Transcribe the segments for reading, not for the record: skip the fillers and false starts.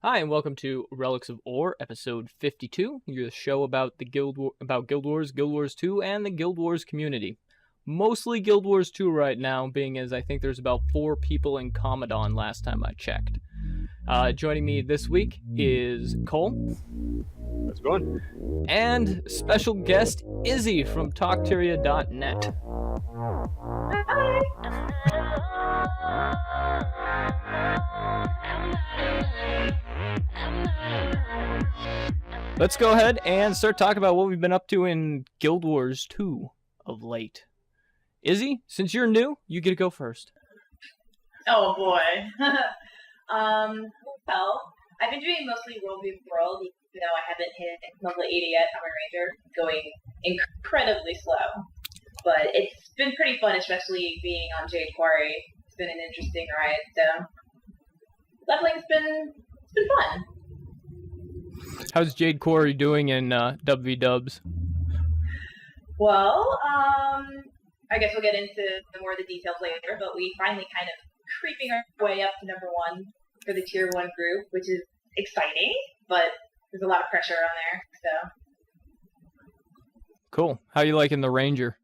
Hi, and welcome to Relics of Ore, episode 52. Your show about the Guild Wars, Guild Wars 2, and the Guild Wars community. Mostly Guild Wars 2 right now, being as I think there's about 4 people in Commodon last time I checked. Joining me this week is Cole. How's it going? And special guest Izzie from Tyria.net. Let's go ahead and start talking about what we've been up to in Guild Wars 2 of late. Izzie, since you're new, you get to go first. Oh boy. Well, I've been doing mostly World v. World, even though I haven't hit level 80 yet. I'm a ranger, going incredibly slow. But it's been pretty fun, especially being on Jade Quarry. It's been an interesting ride, so leveling's been fun. How's Jade Quarry doing in WV Dubs? Well, I guess we'll get into more of the details later, but we finally kind of creeping our way up to number 1 for the tier 1 group, which is exciting, but there's a lot of pressure on there, so. Cool. How you liking the Ranger?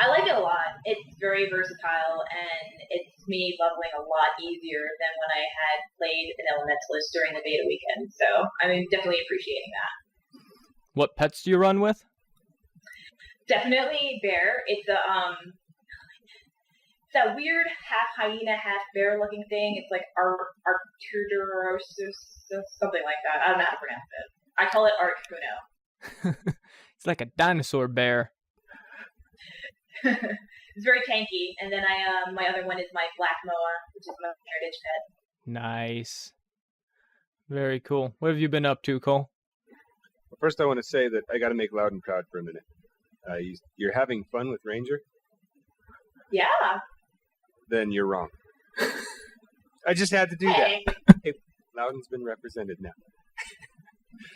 I like it a lot. It's very versatile, and it's me leveling a lot easier than when I had played an Elementalist during the beta weekend, so I'm definitely appreciating that. What pets do you run with? Definitely bear. It's that weird half hyena, half bear looking thing. It's like Arcturus, something like that. I don't know how to pronounce it. I call it Arcuno. It's like a dinosaur bear. It's very tanky. And then my other one is my black moa, which is my heritage pet. Nice. Very cool. What have you been up to, Cole? Well, first, I want to say that I got to make Loudon proud for a minute. You're having fun with Ranger? Yeah. Then you're wrong. I just had to do that. Hey, Loudon's been represented now.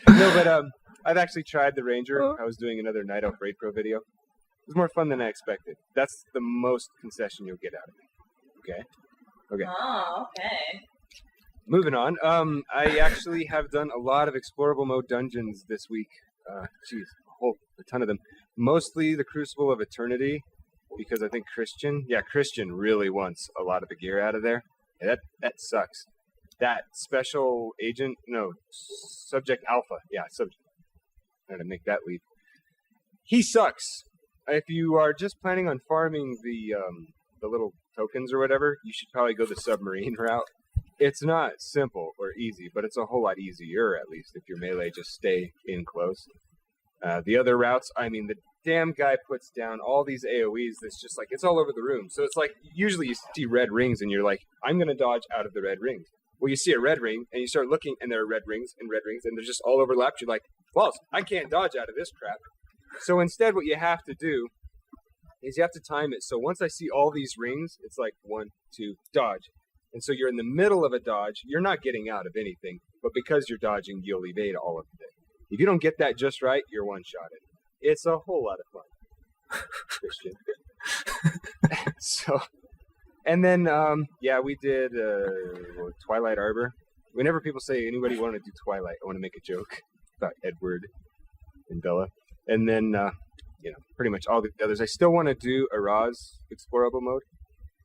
No, but I've actually tried the Ranger. I was doing another Night Elf Raid Pro video. It was more fun than I expected. That's the most concession you'll get out of me. Okay? Oh, okay. Moving on. I actually have done a lot of explorable mode dungeons this week. A ton of them. Mostly the Crucible of Eternity, because I think Christian really wants a lot of the gear out of there. Yeah, that sucks. That special agent, Subject Alpha. Yeah, Subject. I'm gonna make that leap. He sucks. If you are just planning on farming the little tokens or whatever, you should probably go the submarine route. It's not simple or easy, but it's a whole lot easier, at least, if your melee just stay in close. The other routes, the damn guy puts down all these AoEs that's just like, it's all over the room. So it's like, usually you see red rings and you're like, I'm going to dodge out of the red rings. Well, you see a red ring and you start looking and there are red rings and they're just all overlapped. You're like, well, I can't dodge out of this crap. So instead, what you have to do is you have to time it. So once I see all these rings, it's like 1, 2, dodge. And so you're in the middle of a dodge. You're not getting out of anything, but because you're dodging, you'll evade all of it. If you don't get that just right, you're one-shotted. It's a whole lot of fun, Christian. And then, we did Twilight Arbor. Whenever people say anybody want to do Twilight, I want to make a joke about Edward and Bella. And then, pretty much all the others. I still want to do Araz explorable mode.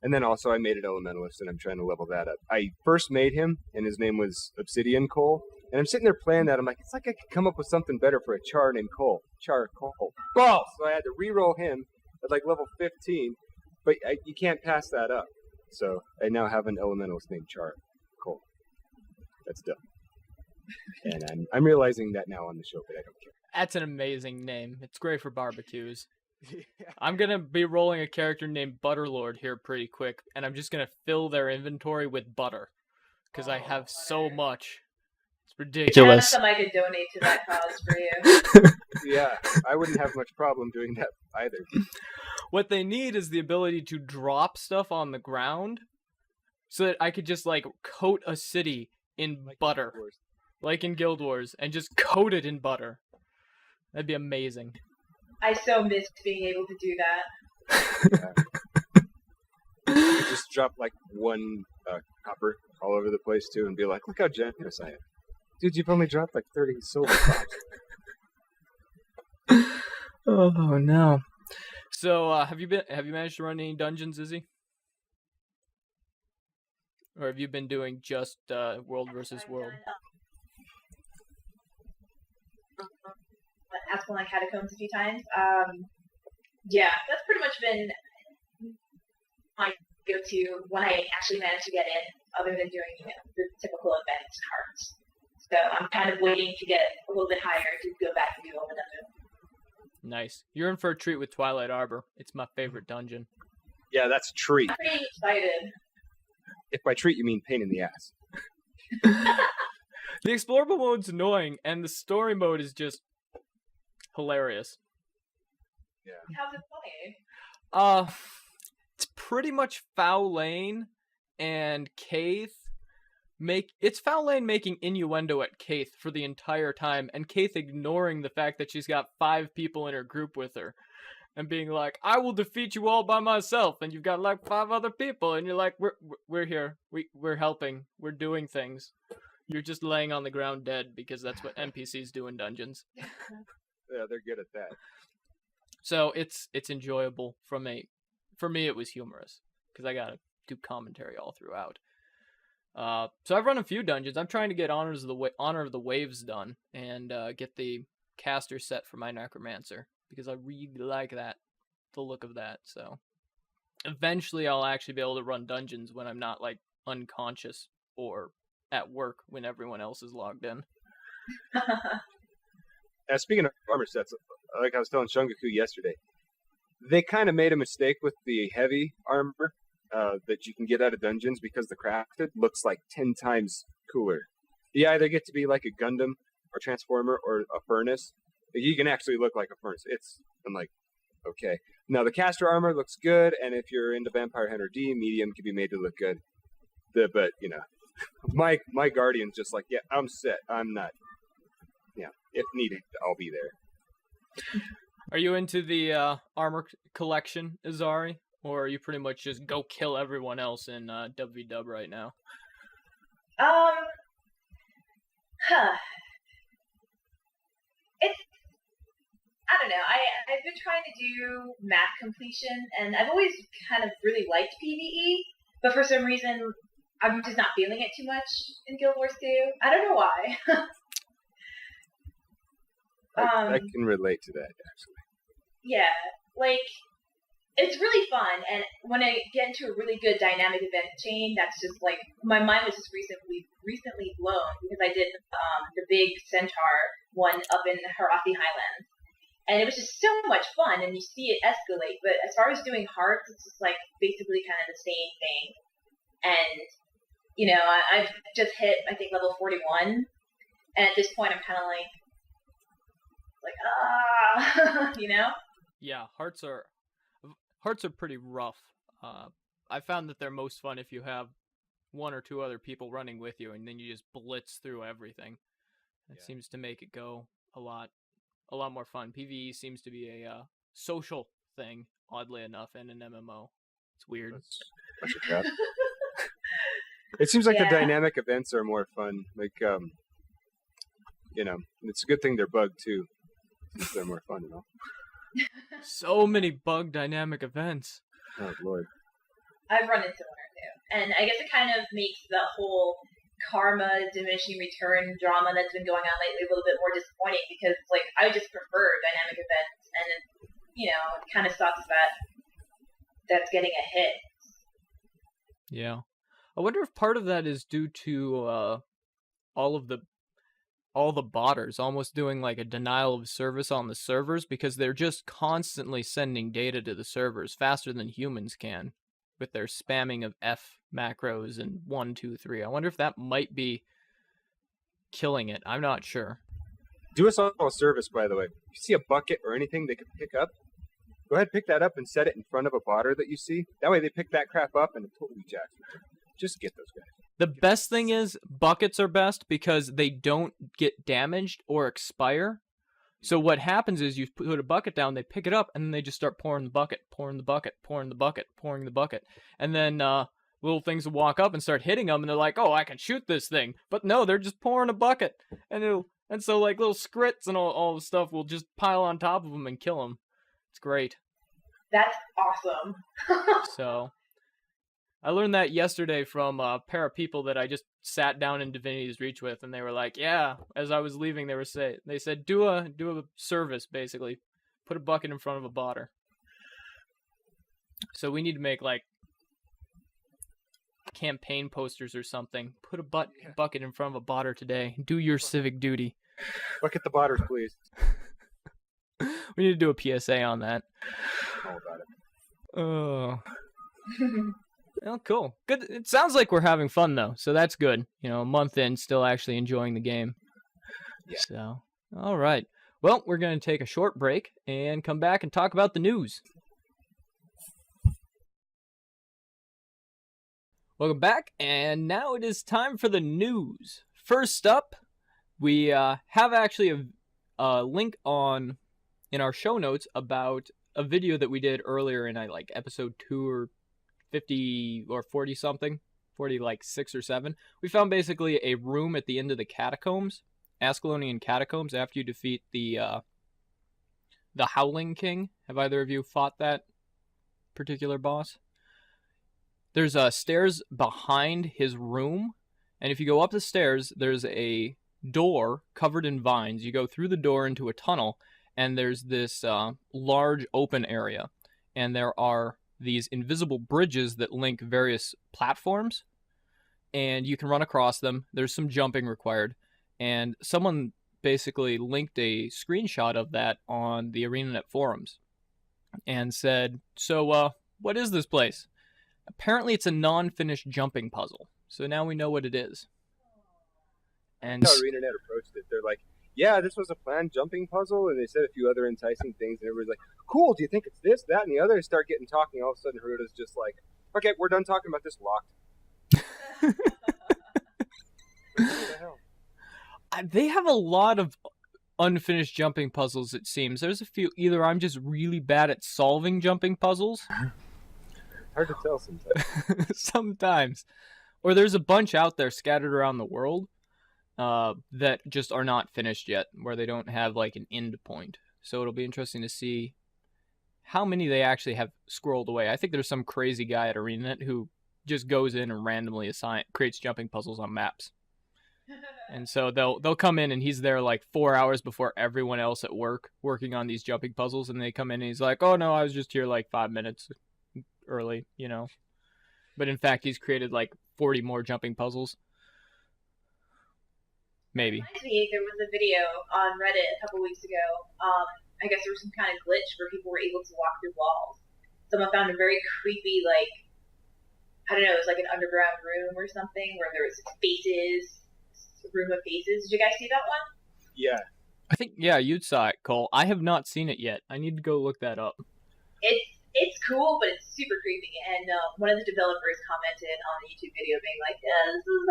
And then also I made an Elementalist, and I'm trying to level that up. I first made him, and his name was Obsidian Cole. And I'm sitting there playing that. I'm like, it's like I could come up with something better for a char named Cole. Char Cole. Balls! So I had to re-roll him at like level 15. But you can't pass that up. So I now have an Elementalist named Char Cole. That's dumb. And I'm realizing that now on the show, but I don't care. That's an amazing name. It's great for barbecues. I'm going to be rolling a character named Butterlord here pretty quick, and I'm just going to fill their inventory with butter, because I have so much. It's ridiculous. Yeah, I could donate to that cause for you. Yeah, I wouldn't have much problem doing that either. What they need is the ability to drop stuff on the ground, so that I could just, coat a city in butter. Like in Guild Wars, and just coat it in butter. That'd be amazing. I so missed being able to do that. You just drop 1 copper all over the place too, and be like, "Look how generous I am, dude! You've only dropped like 30 silver pops." Oh no! So have you managed to run any dungeons, Izzy? Or have you been doing just world versus world? Ascalon Catacombs a few times. Yeah, that's pretty much been my go-to when I actually managed to get in, other than doing the typical events cards. So I'm kind of waiting to get a little bit higher to go back and do all the dungeons. Nice. You're in for a treat with Twilight Arbor. It's my favorite dungeon. Yeah, that's a treat. I'm pretty excited. If by treat you mean pain in the ass. The explorable mode's annoying, and the story mode is just hilarious. Yeah. How's it funny? It's pretty much Foul Lane and Kaith it's Foul Lane making innuendo at Kaith for the entire time, and Kaith ignoring the fact that she's got 5 people in her group with her, and being like, "I will defeat you all by myself," and you've got like 5 other people, and you're like, "We're here, we're helping, we're doing things." You're just laying on the ground dead because that's what NPCs do in dungeons. Yeah, they're good at that. So it's enjoyable for me. It was humorous because I gotta do commentary all throughout. So I've run a few dungeons. I'm trying to get Honor of the Waves done and get the caster set for my Necromancer because I really like the look of that. So eventually I'll actually be able to run dungeons when I'm not like unconscious or at work when everyone else is logged in. Speaking of armor sets, like I was telling Shungaku yesterday, they kind of made a mistake with the heavy armor that you can get out of dungeons because the crafted looks like 10 times cooler. You either get to be like a Gundam or Transformer or a furnace. You can actually look like a furnace. I'm like, okay. Now the caster armor looks good, and if you're into Vampire Hunter D, medium can be made to look good. But my Guardian's just like, yeah, I'm set. I'm not. Yeah, if needed, I'll be there. Are you into the armor collection, Izari? Or are you pretty much just go kill everyone else in WW right now? It's, I don't know. I've been trying to do map completion, and I've always kind of really liked PvE, but for some reason, I'm just not feeling it too much in Guild Wars 2. I don't know why. I can relate to that, actually. Yeah, like, it's really fun, and when I get into a really good dynamic event chain, that's just like, my mind was just recently blown, because I did the big Centaur one up in Harathi Highlands, and it was just so much fun, and you see it escalate, but as far as doing hearts, it's just like, basically kind of the same thing, and, I've just hit, I think, level 41, and at this point, I'm kind of like, Yeah, hearts are pretty rough. I found that they're most fun if you have 1 or 2 other people running with you, and then you just blitz through everything. It seems to make it go a lot more fun. PvE seems to be a social thing, oddly enough, and an MMO. It's weird. That's a trap. It seems like the dynamic events are more fun. Like, it's a good thing they're bugged too. Since they're more fun, So many bug dynamic events. Oh, Lord. I've run into one or two. And I guess it kind of makes the whole karma diminishing return drama that's been going on lately a little bit more disappointing because, like, I just prefer dynamic events. And, it kind of sucks that's getting a hit. Yeah. I wonder if part of that is due to all the botters almost doing like a denial of service on the servers because they're just constantly sending data to the servers faster than humans can with their spamming of F macros and 1, 2, 3. I wonder if that might be killing it. I'm not sure. Do us all a service, by the way. If you see a bucket or anything they can pick up, go ahead, pick that up and set it in front of a botter that you see. That way they pick that crap up and it totally jacks them. Just get those guys. The best thing is buckets are best because they don't get damaged or expire. So what happens is you put a bucket down, they pick it up, and then they just start pouring the bucket. And then little things will walk up and start hitting them, and they're like, "Oh, I can shoot this thing," but no, they're just pouring a bucket, and so like little scrits and all the stuff will just pile on top of them and kill them. It's great. That's awesome. So I learned that yesterday from a pair of people that I just sat down in Divinity's Reach with, and they were like, "Yeah." As I was leaving, they said, "Do a service, basically, put a bucket in front of a botter." So we need to make like campaign posters or something. Put a bucket in front of a botter today. Do your civic duty. Look at the botters, please. We need to do a PSA on that. All about it. Oh. Well, cool. Good. It sounds like we're having fun though, so that's good. You know, a month in, still actually enjoying the game. Yeah. So, all right. Well, we're going to take a short break and come back and talk about the news. Welcome back, and now it is time for the news. First up, we have actually a link in our show notes about a video that we did earlier in episode 2 or 50 or 40 something, 46 or 7. We found basically a room at the end of the catacombs, Ascalonian catacombs, after you defeat the Howling King. Have either of you fought that particular boss? There's stairs behind his room, and if you go up the stairs, there's a door covered in vines. You go through the door into a tunnel, and there's this large open area, and there are these invisible bridges that link various platforms, and you can run across them. There's some jumping required, and someone basically linked a screenshot of that on the ArenaNet forums and said, "So, what is this place?" Apparently it's a non-finished jumping puzzle, so now we know what it is. And That's how ArenaNet approached it. They're like, "Yeah, this was a planned jumping puzzle," and they said a few other enticing things, and everybody's like, "Cool, do you think it's this, that, and the other?" They start getting talking, all of a sudden Haruto's just like, "Okay, we're done talking about this, locked." What the hell? They have a lot of unfinished jumping puzzles, it seems. There's a few, either I'm just really bad at solving jumping puzzles. Hard to tell sometimes. Sometimes. Or there's a bunch out there scattered around the world that just are not finished yet, where they don't have like an end point. So it'll be interesting to see how many they actually have scrolled away. I think there's some crazy guy at ArenaNet who just goes in and randomly creates jumping puzzles on maps. And so they'll come in and he's there like 4 hours before everyone else at work working on these jumping puzzles, and they come in and he's like, "Oh no, I was just here like 5 minutes early," you know. But in fact, he's created like 40 more jumping puzzles. Maybe. Reminds me, there was a video on Reddit a couple weeks ago. I guess there was some kind of glitch where people were able to walk through walls. Someone found a very creepy, like, I don't know, it was like an underground room or something where there was faces, a room of faces. Did you guys see that one? Yeah. I think, yeah, you saw it, Cole. I have not seen it yet. I need to go look that up. It's cool, but it's super creepy. And one of the developers commented on the YouTube video being like, "Yeah, this is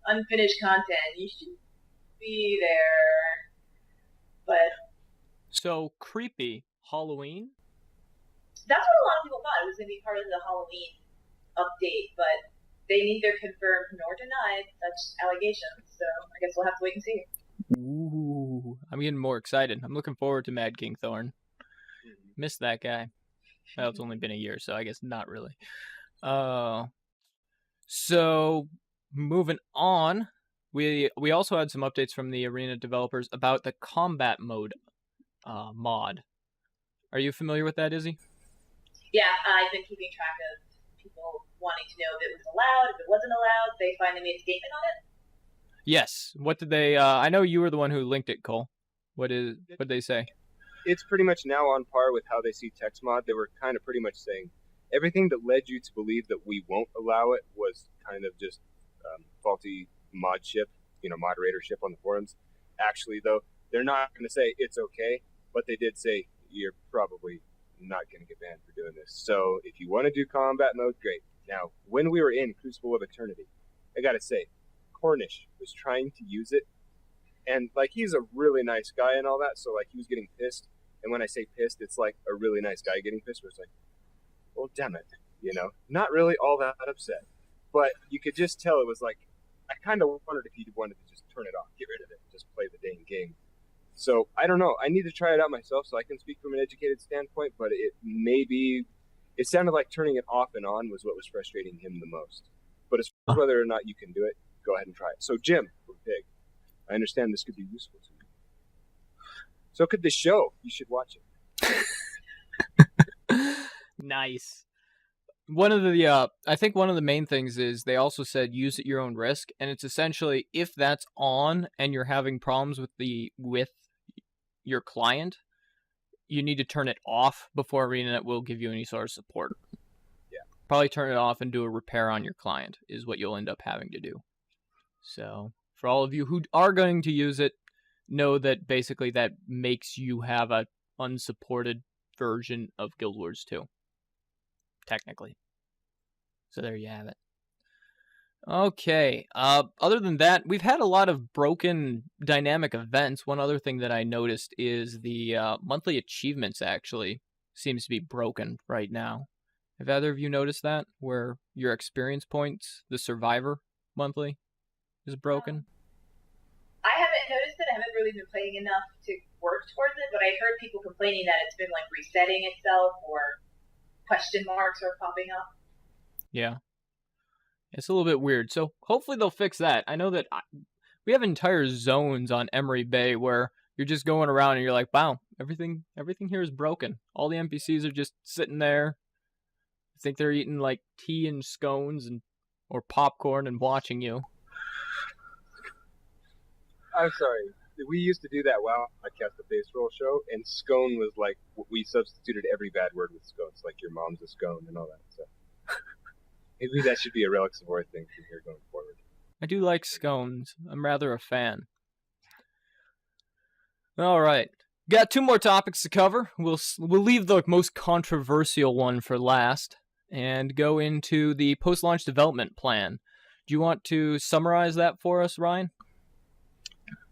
unfinished content. You should be there." But So, creepy Halloween? that's what a lot of people thought. It was going to be part of the Halloween update, but they neither confirmed nor denied such allegations. So I guess we'll have to wait and see. Ooh, I'm getting more excited. I'm looking forward to Mad King Thorn. Missed that guy. Well, it's only been a year, so I guess not really. So moving on, we also had some updates from the Arena developers about the combat mode mod. Are you familiar with that, Izzy? Yeah, I've been keeping track of people wanting to know if it was allowed, if it wasn't allowed. They finally made a statement on it. Yes. What did they? I know you were the one who linked it, Cole. What did they say? It's pretty much now on par with how they see text mod. They were kind of pretty much saying everything that led you to believe that we won't allow it was kind of just faulty moderatorship on the forums. Actually, though, they're not going to say it's okay, but they did say you're probably not going to get banned for doing this. So if you want to do combat mode, great. Now, when we were in Crucible of Eternity, I got to say, Cornish was trying to use it, and like he's a really nice guy and all that, so like he was getting pissed. And when I say pissed, it's like a really nice guy getting pissed, where it's like, well, damn it. Not really all that upset. But you could just tell it was like, I kind of wondered if he wanted to just turn it off, get rid of it, just play the dang game. So I don't know. I need to try it out myself so I can speak from an educated standpoint, but it sounded like turning it off and on was what was frustrating him the most. But as far as whether or not you can do it, go ahead and try it. So Jim from Pig, I understand this could be useful to you. So could this show. You should watch it. Nice. One of the I think one of the main things is they also said use at your own risk, and it's essentially if that's on and you're having problems with your client, you need to turn it off before ArenaNet will give you any sort of support. Yeah. Probably turn it off and do a repair on your client is what you'll end up having to do. So for all of you who are going to use it, know that basically that makes you have a unsupported version of Guild Wars 2. Technically. So there you have it. Okay. Other than that, we've had a lot of broken dynamic events. One other thing that I noticed is the monthly achievements actually seems to be broken right now. Have either of you noticed that? Where your experience points, the Survivor monthly, is broken? I haven't noticed it. I haven't really been playing enough to work towards it, but I heard people complaining that it's been like resetting itself or question marks are popping up. Yeah. It's a little bit weird. So hopefully they'll fix that. I know that we have entire zones on Emery Bay where you're just going around and you're like, wow, everything here is broken. All the NPCs are just sitting there. I think they're eating like tea and scones or popcorn and watching you. I'm sorry. We used to do that podcast, the base roll show, and scone was like, we substituted every bad word with scones, like your mom's a scone and all that stuff. Maybe that should be a Relics of War thing from here going forward. I do like scones. I'm rather a fan. All right. Got 2 more topics to cover. We'll leave the most controversial one for last and go into the post-launch development plan. Do you want to summarize that for us, Ryan?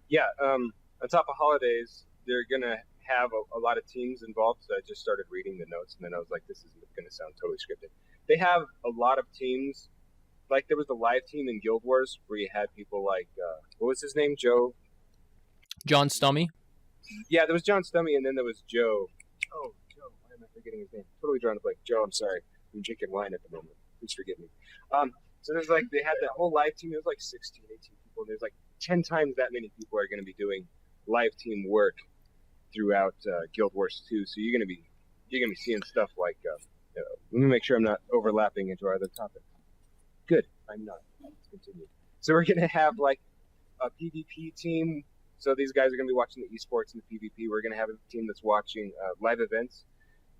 Yeah. On top of holidays, they're going to have a lot of teams involved, so I just started reading the notes, and then I was like, this is going to sound totally scripted. They have a lot of teams. Like, there was the live team in Guild Wars where you had people like, what was his name? John Stummy? Yeah, there was John Stummy, and then there was Joe. Oh, Joe. Why am I forgetting his name? Totally drawing a blank. Joe, I'm sorry. I'm drinking wine at the moment. Please forgive me. So there's like, they had that whole live team. It was like 16, 18 people. And there's like 10 times that many people are going to be doing live team work throughout Guild Wars 2. So you're going to be seeing stuff like, let me make sure I'm not overlapping into our other topic. Good, I'm not. Let's continue. So we're going to have like a PvP team. So these guys are going to be watching the esports and the PvP. We're going to have a team that's watching live events.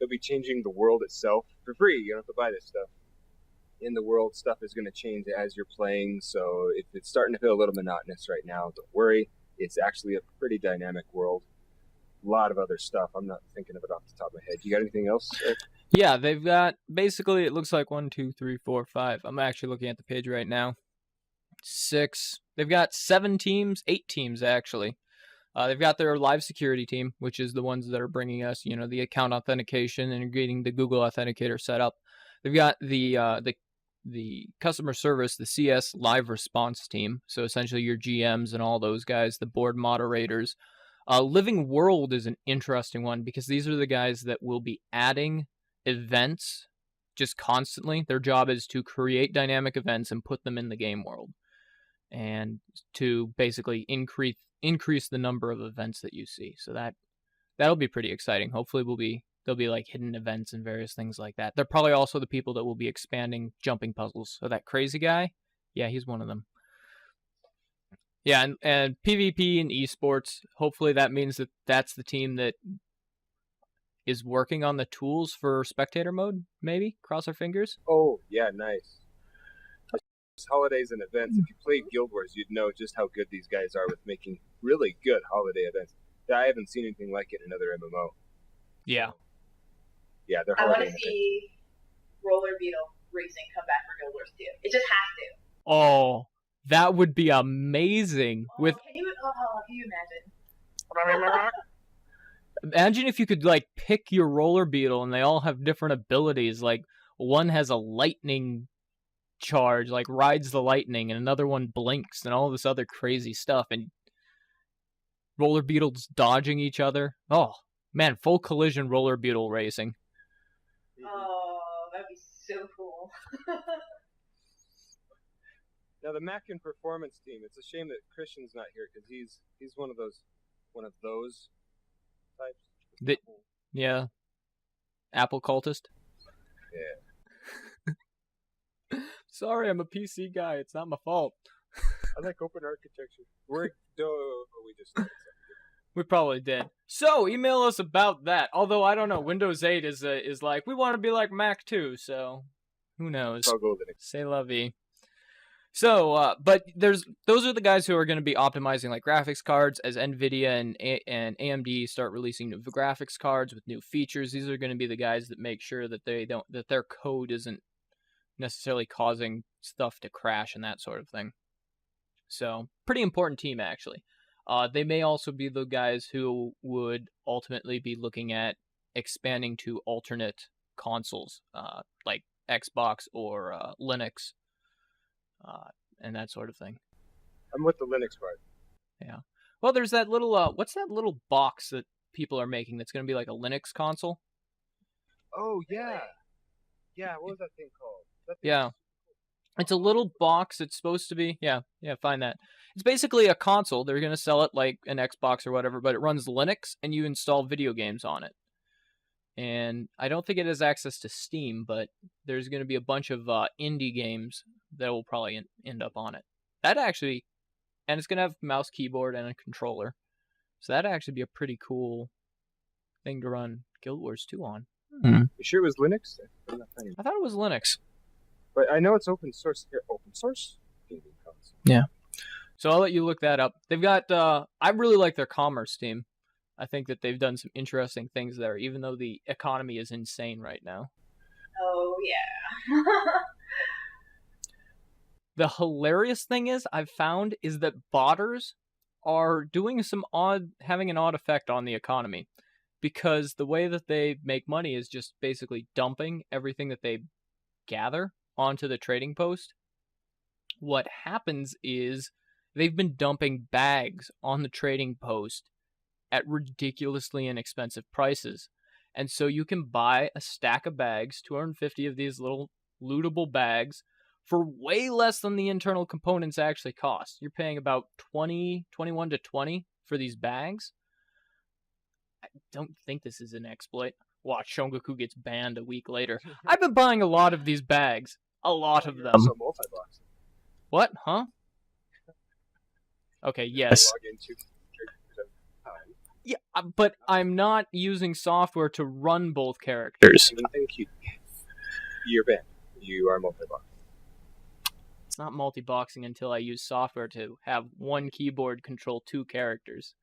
They'll be changing the world itself for free. You don't have to buy this stuff. In the world, stuff is going to change as you're playing. So if it's starting to feel a little monotonous right now, don't worry. It's actually a pretty dynamic world. A lot of other stuff. I'm not thinking of it off the top of my head. You got anything else? Yeah, they've got, basically, it looks like 1, 2, 3, 4, 5. I'm actually looking at the page right now. 6. They've got 7 teams, 8 teams, actually. They've got their live security team, which is the ones that are bringing us, the account authentication and getting the Google Authenticator set up. They've got the customer service, the CS live response team. So essentially your GMs and all those guys, the board moderators. Living World is an interesting one because these are the guys that will be adding events just constantly. Their job is to create dynamic events and put them in the game world and to basically increase the number of events that you see. So that'll be pretty exciting. Hopefully there'll be like hidden events and various things like that. They're probably also the people that will be expanding jumping puzzles. So that crazy guy, yeah, he's one of them. Yeah, and PvP and esports, hopefully that means that that's the team that is working on the tools for spectator mode, maybe? Cross our fingers? Oh, yeah, nice. Holidays and events. If you played Guild Wars, you'd know just how good these guys are with making really good holiday events. I haven't seen anything like it in another MMO. Yeah. Yeah, they're I holiday want to see roller beetle racing come back for Guild Wars 2. It just has to. Oh, that would be amazing. Can you imagine? Imagine if you could like pick your roller beetle and they all have different abilities. Like one has a lightning charge, like rides the lightning, and another one blinks, and all this other crazy stuff, and roller beetles dodging each other. Oh man, full collision roller beetle racing. Oh, that'd be so cool. Now the Mackin performance team. It's a shame that Christian's not here because he's one of those types. Yeah, Apple cultist. Yeah. Sorry, I'm a PC guy. It's not my fault. I like open architecture. We just started something. We probably did. So email us about that. Although I don't know, Windows 8 is like we want to be like Mac too. So who knows? I'll go with it. C'est la vie. So, but those are the guys who are going to be optimizing like graphics cards as Nvidia and AMD start releasing new graphics cards with new features. These are going to be the guys that make sure that that their code isn't necessarily causing stuff to crash and that sort of thing. So, pretty important team actually. They may also be the guys who would ultimately be looking at expanding to alternate consoles, like Xbox or Linux. And that sort of thing. I'm with the Linux part. Yeah. Well, there's that little, what's that little box that people are making that's going to be like a Linux console? Oh, yeah. Yeah, what was that thing called? Yeah. It's a little box. It's supposed to be, yeah, find that. It's basically a console. They're going to sell it like an Xbox or whatever, but it runs Linux and you install video games on it. And I don't think it has access to Steam, but there's going to be a bunch of indie games that will probably end up on it. That actually, and it's going to have mouse, keyboard, and a controller. So that'd actually be a pretty cool thing to run Guild Wars 2 on. You sure it was Linux? I thought it was Linux. But I know it's open source. Open source? Yeah. So I'll let you look that up. They've got, I really like their commerce team. I think that they've done some interesting things there, even though the economy is insane right now. Oh, yeah. The hilarious thing I've found is that botters are doing having an odd effect on the economy. Because the way that they make money is just basically dumping everything that they gather onto the trading post. What happens is they've been dumping bags on the trading post at ridiculously inexpensive prices. And so you can buy a stack of bags, 250 of these little lootable bags, for way less than the internal components actually cost. You're paying about 21 to 20 for these bags. I don't think this is an exploit. Watch, Shongoku gets banned a week later. I've been buying a lot of these bags. A lot of them. Also multi-box. What? Huh? Okay, yes. Yeah, but I'm not using software to run both characters. You're banned. You are multi-box. It's not multi-boxing until I use software to have one keyboard control two characters.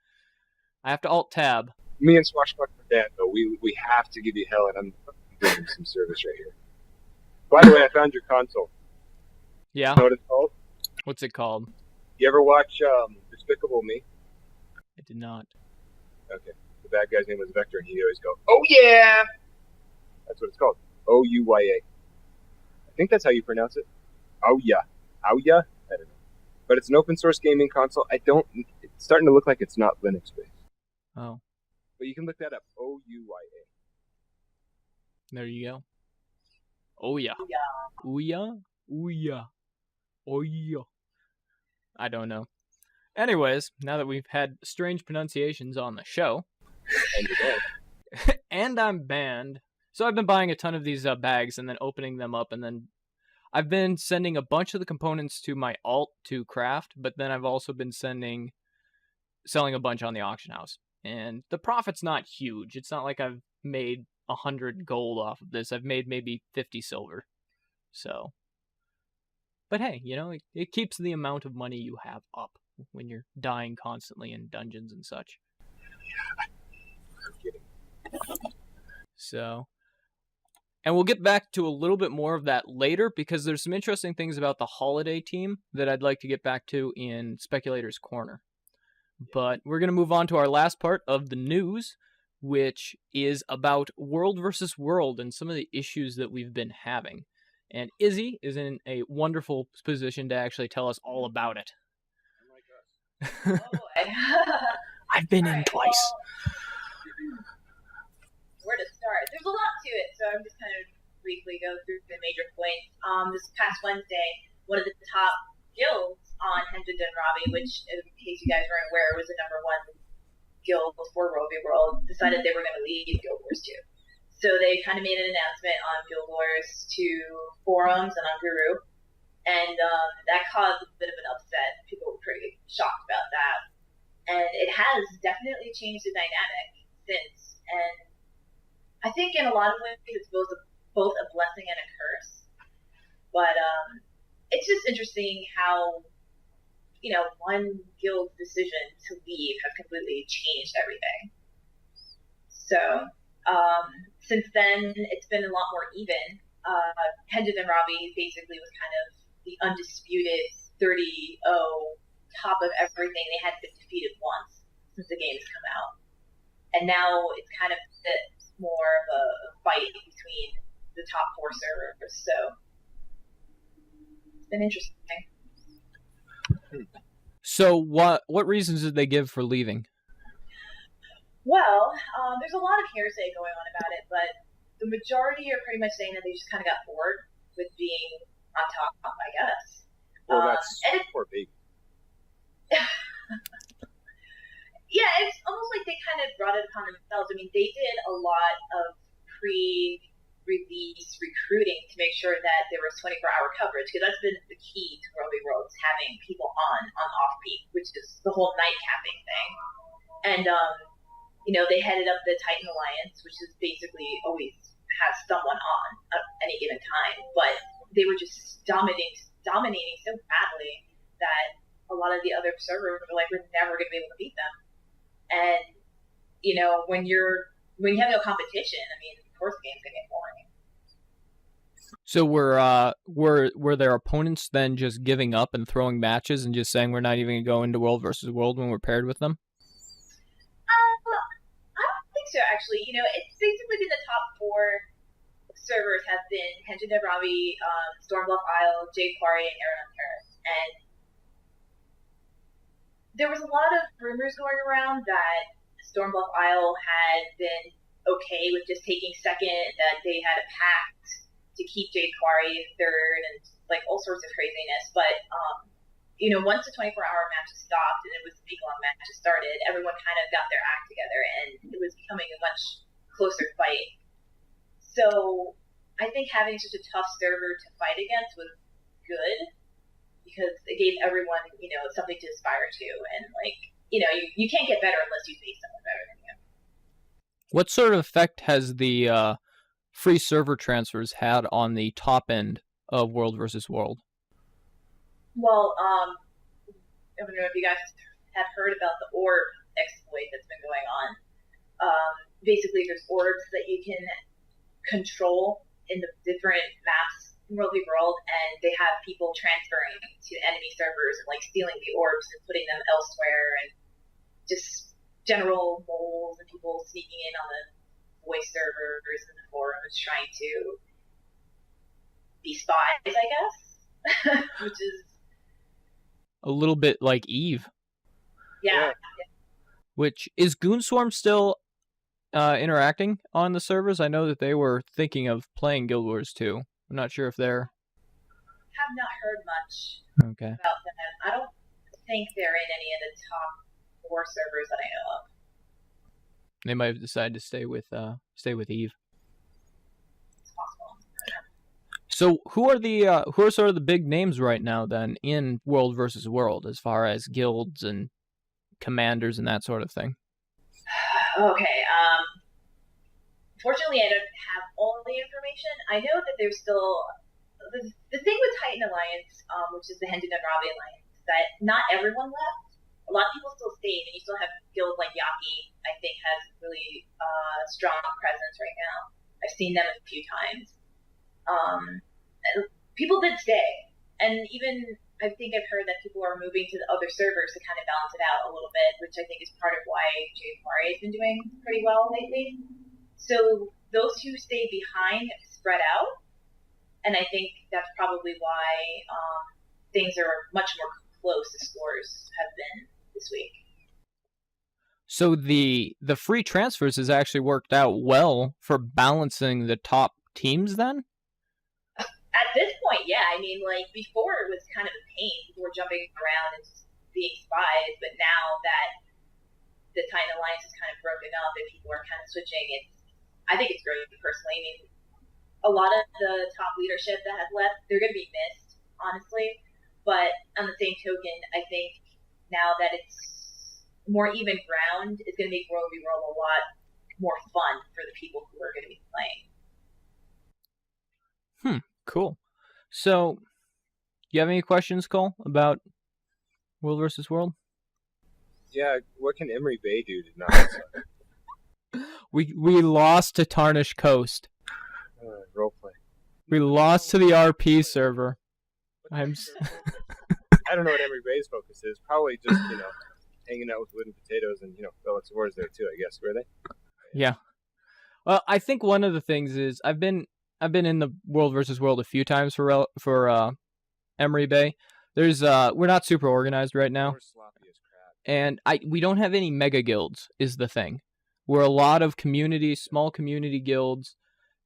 I have to Alt-Tab. Me and Swashbuckler Dan, though, we have to give you hell, and I'm doing some service right here. By the way, I found your console. Yeah? You know what it's called? What's it called? You ever watch Despicable Me? I did not. Okay. The bad guy's name was Vector, and he'd always go, "Oh yeah!" That's what it's called. O-U-Y-A. I think that's how you pronounce it. Oh yeah. Oh yeah? I don't know. But it's an open source gaming console. It's starting to look like it's not Linux based. Oh. But you can look that up. O-U-Y-A. There you go. Oh yeah. Yeah. Ooh yeah? Ooh yeah. Oh yeah. I don't know. Anyways, now that we've had strange pronunciations on the show, And you're dead. and I'm banned, so I've been buying a ton of these bags and then opening them up, and then I've been sending a bunch of the components to my alt to craft, but then I've also been selling a bunch on the auction house. And the profit's not huge. It's not like I've made 100 gold off of this. I've made maybe 50 silver. So, but hey, it keeps the amount of money you have up when you're dying constantly in dungeons and such. I'm kidding. So, and we'll get back to a little bit more of that later because there's some interesting things about the holiday team that I'd like to get back to in Speculator's Corner. But we're going to move on to our last part of the news, which is about world versus world and some of the issues that we've been having. And Izzie is in a wonderful position to actually tell us all about it. Oh boy. I've been in twice. Well, where to start? There's a lot to it, so I'm just kind of briefly go through the major points. This past Wednesday, one of the top guilds on Henja Ravi, which, in case you guys weren't aware, was the #1 guild for World v. World, decided they were going to leave Guild Wars 2. So they kind of made an announcement on Guild Wars 2 forums and on Guru, and that caused a bit of an upset. People were pretty shocked about that. And it has definitely changed the dynamic since. And I think in a lot of ways it's both a blessing and a curse. But it's just interesting how, one guild's decision to leave has completely changed everything. So, since then, it's been a lot more even. Henja Ravi basically was kind of the undisputed 30-0 top of everything. They hadn't been defeated once since the game's come out. And now it's kind of more of a fight between the top 4 servers. So it's been interesting. So what reasons did they give for leaving? Well, there's a lot of hearsay going on about it, but the majority are pretty much saying that they just kind of got bored with being on top, I guess. Well, that's poor baby. Yeah, it's almost like they kind of brought it upon themselves. I mean, they did a lot of pre-release recruiting to make sure that there was 24-hour coverage, because that's been the key to World v. World, having people on off-peak, which is the whole night capping thing. And, they headed up the Titan Alliance, which is basically always has someone on at any given time, but they were just dominating so badly that a lot of the other servers were like, we're never going to be able to beat them. And, when you have no competition, I mean, of course the game's going to get boring. So were their opponents then just giving up and throwing matches and just saying we're not even going to go into World versus World when we're paired with them? I don't think so, actually. It's basically been the top 4 servers have been Henja Ravi, Stormbluff Isle, Jade Quarry, and Aeron Terrace. And there was a lot of rumors going around that Stormbluff Isle had been okay with just taking second, that they had a pact to keep Jade Quarry third, and like all sorts of craziness. But once the 24-hour matches stopped and it was week-long matches started, everyone kind of got their act together, and it was becoming a much closer fight. So I think having such a tough server to fight against was good, because it gave everyone, something to aspire to, and you can't get better unless you face someone better than you. What sort of effect has the free server transfers had on the top end of World versus World? Well, I don't know if you guys have heard about the orb exploit that's been going on. Basically, there's orbs that you can control in the different maps in World v. World, and they have people transferring to enemy servers and stealing the orbs and putting them elsewhere, and just general moles and people sneaking in on the voice servers and the forums trying to be spies, I guess, which is a little bit like Eve. Yeah. Which is Goonswarm still interacting on the servers? I know that they were thinking of playing Guild Wars 2. I'm not sure if they're... Have not heard much about them. I don't think they're in any of the top 4 servers that I know of. They might have decided to stay with Eve. It's possible. So who are sort of the big names right now then in World versus World as far as guilds and commanders and that sort of thing? Okay. Fortunately, I don't have all the information. I know that there's still the thing with Titan Alliance, which is the Henja Ravi Alliance, that not everyone left. A lot of people still stayed, and you still have guilds like Yaki, I think, has really strong presence right now. I've seen them a few times. People did stay, and even I think I've heard that people are moving to the other servers to kind of balance it out a little bit, which I think is part of why Jade has been doing pretty well lately. So those who stay behind spread out, and I think that's probably why things are much more close as scores have been this week. So the free transfers has actually worked out well for balancing the top teams then? At this point, yeah. I mean, like, before it was kind of a pain. People were jumping around and just being spies, but now that the Titan Alliance is kind of broken up and people are kind of switching, I think it's great, personally. I mean, a lot of the top leadership that has left, they're going to be missed, honestly. But on the same token, I think now that it's more even ground, it's going to make World v. World a lot more fun for the people who are going to be playing. Cool. So, you have any questions, Cole, about World versus World? Yeah, what can Emery Bay do to not? We lost to Tarnished Coast. Roleplay. We lost to the RP server. I don't know what Emery Bay's focus is. Probably just, hanging out with wooden potatoes and, Relics of Wars there too, I guess, were they? Yeah. Well, I think one of the things is I've been in the World versus World a few times for Emery Bay. There's we're not super organized right now, and we don't have any mega guilds is the thing. We're a lot of small community guilds,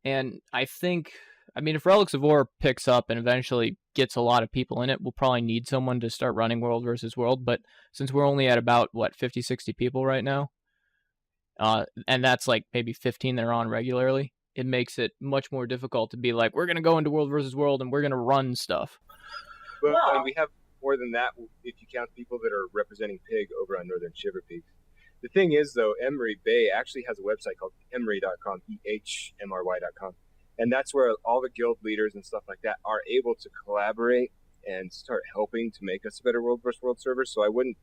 and I mean if Relics of War picks up and eventually gets a lot of people in it, we'll probably need someone to start running World versus World. But since we're only at about 50, 60 people right now, and that's like maybe 15 that are on regularly, it makes it much more difficult to be like, we're going to go into World versus World and we're going to run stuff. But we have more than that if you count people that are representing Pig over on Northern Shiver Peaks. The thing is, though, Emery Bay actually has a website called emery.com, EHMRY.com. And that's where all the guild leaders and stuff like that are able to collaborate and start helping to make us a better World versus World server. So I wouldn't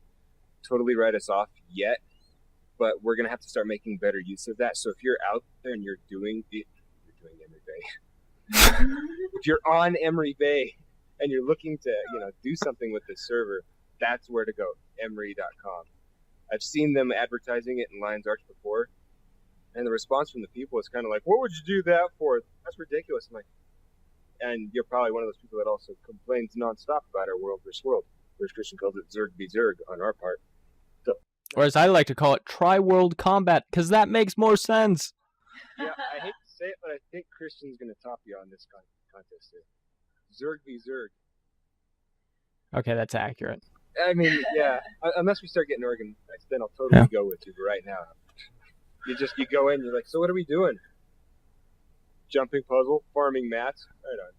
totally write us off yet. But we're going to have to start making better use of that. So if you're out there and you're doing Emery Bay, if you're on Emery Bay and you're looking to, do something with this server, that's where to go, emery.com. I've seen them advertising it in Lions Arch before, and the response from the people is kind of like, what would you do that for? That's ridiculous. I'm like, and you're probably one of those people that also complains nonstop about our World versus World. Whereas Christian calls it Zerg v. Zerg on our part. Or as I like to call it, Tri-World Combat, because that makes more sense. Yeah, I hate to say it, but I think Christian's going to top you on this contest here. Zerg v. Zerg. Okay, that's accurate. I mean, yeah, unless we start getting organized, then I'll totally go with you. But right now, you go in, you're like, so what are we doing? Jumping puzzle, farming mats, right on.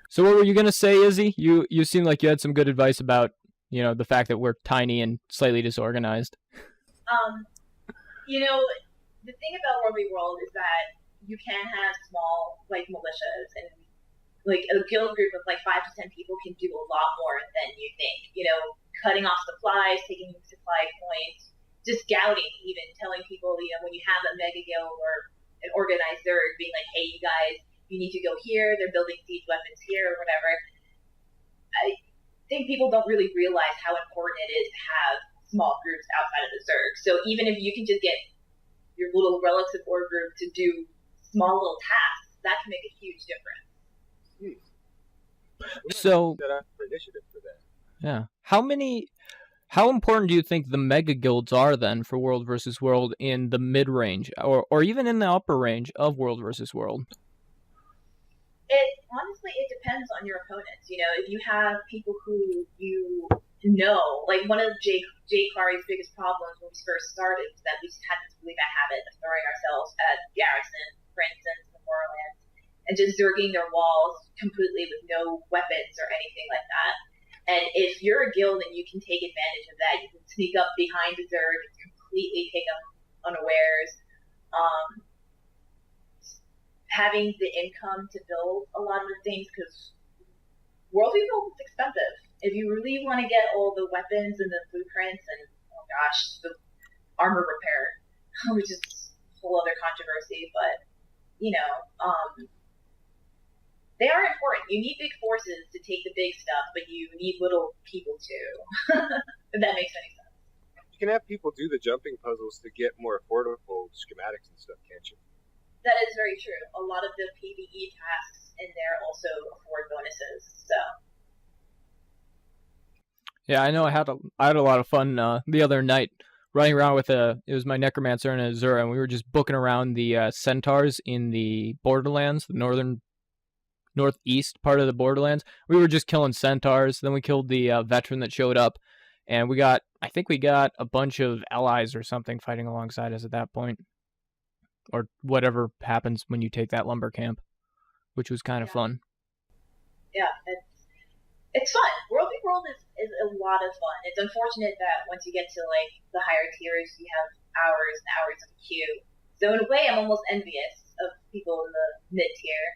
So what were you going to say, Izzie? You seemed like you had some good advice about the fact that we're tiny and slightly disorganized. The thing about World v. World is that you can have small, militias, and, a guild group of, 5 to 10 people can do a lot more than you think. Cutting off supplies, taking supply points, just scouting even, telling people, when you have a mega guild or an organized Zerg, being like, hey, you guys, you need to go here, they're building siege weapons here, or whatever. I think people don't really realize how important it is to have small groups outside of the Zerg. So even if you can just get your little Relics of War group to do small little tasks, that can make a huge difference. So, set up for initiative for that. Yeah. How important do you think the mega guilds are then for World versus World in the mid range or even in the upper range of World versus World? Honestly, it depends on your opponents. If you have people who one of Jay Clary's biggest problems when we first started was that we just had this really bad habit of throwing ourselves at Garrison, for instance, in the Borderlands, and just zerging their walls completely with no weapons or anything like that. And if you're a guild and you can take advantage of that, you can sneak up behind the Zerg and completely take them unawares. Having the income to build a lot of the things, because World v. World is expensive. If you really want to get all the weapons and the blueprints and, the armor repair, which is a whole other controversy, but, They are important. You need big forces to take the big stuff, but you need little people too. If that makes any sense. You can have people do the jumping puzzles to get more affordable schematics and stuff, can't you? That is very true. A lot of the PvE tasks in there also afford bonuses. So. Yeah, I know. I had a lot of fun the other night running around with it was my necromancer and Azura, and we were just booking around the centaurs in the Borderlands, the northeast part of the Borderlands. We were just killing centaurs. Then we killed the veteran that showed up, and I think we got a bunch of allies or something fighting alongside us at that point, or whatever happens when you take that lumber camp, which was kind of fun. Yeah, it's fun. World v. World is a lot of fun. It's unfortunate that once you get to like the higher tiers, you have hours and hours of queue. So in a way, I'm almost envious of people in the mid tier.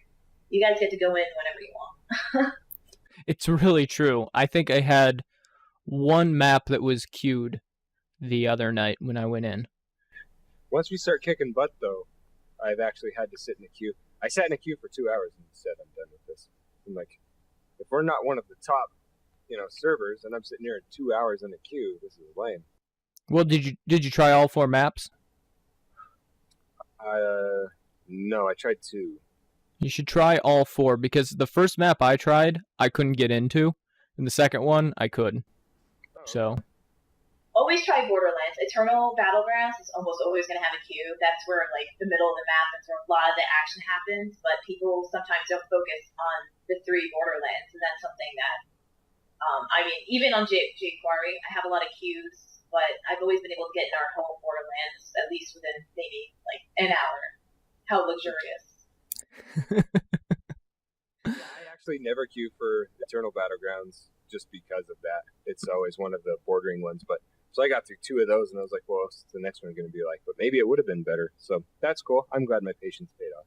You guys get to go in whenever you want. It's really true. I think I had one map that was queued the other night when I went in. Once we start kicking butt, though, I've actually had to sit in a queue. I sat in a queue for 2 hours and said, I'm done with this. I'm like, if we're not one of the top, servers, and I'm sitting here in 2 hours in a queue, this is lame. Well, did you try all 4 maps? No, I tried 2. You should try all 4, because the first map I tried, I couldn't get into, and the second one, I could. Oh. So. Always try Borderlands. Eternal Battlegrounds is almost always going to have a queue. That's where, like, the middle of the map is where a lot of the action happens, but people sometimes don't focus on the 3 Borderlands, and that's something that, even on jQuery, I have a lot of queues, but I've always been able to get in our home Borderlands, at least within maybe, like, an hour. How luxurious. I actually never queue for Eternal Battlegrounds just because of that. It's always one of the bordering ones, but so I got through 2 of those, and I was like, well, what's the next one going to be like? But maybe it would have been better. So that's cool. I'm glad my patience paid off.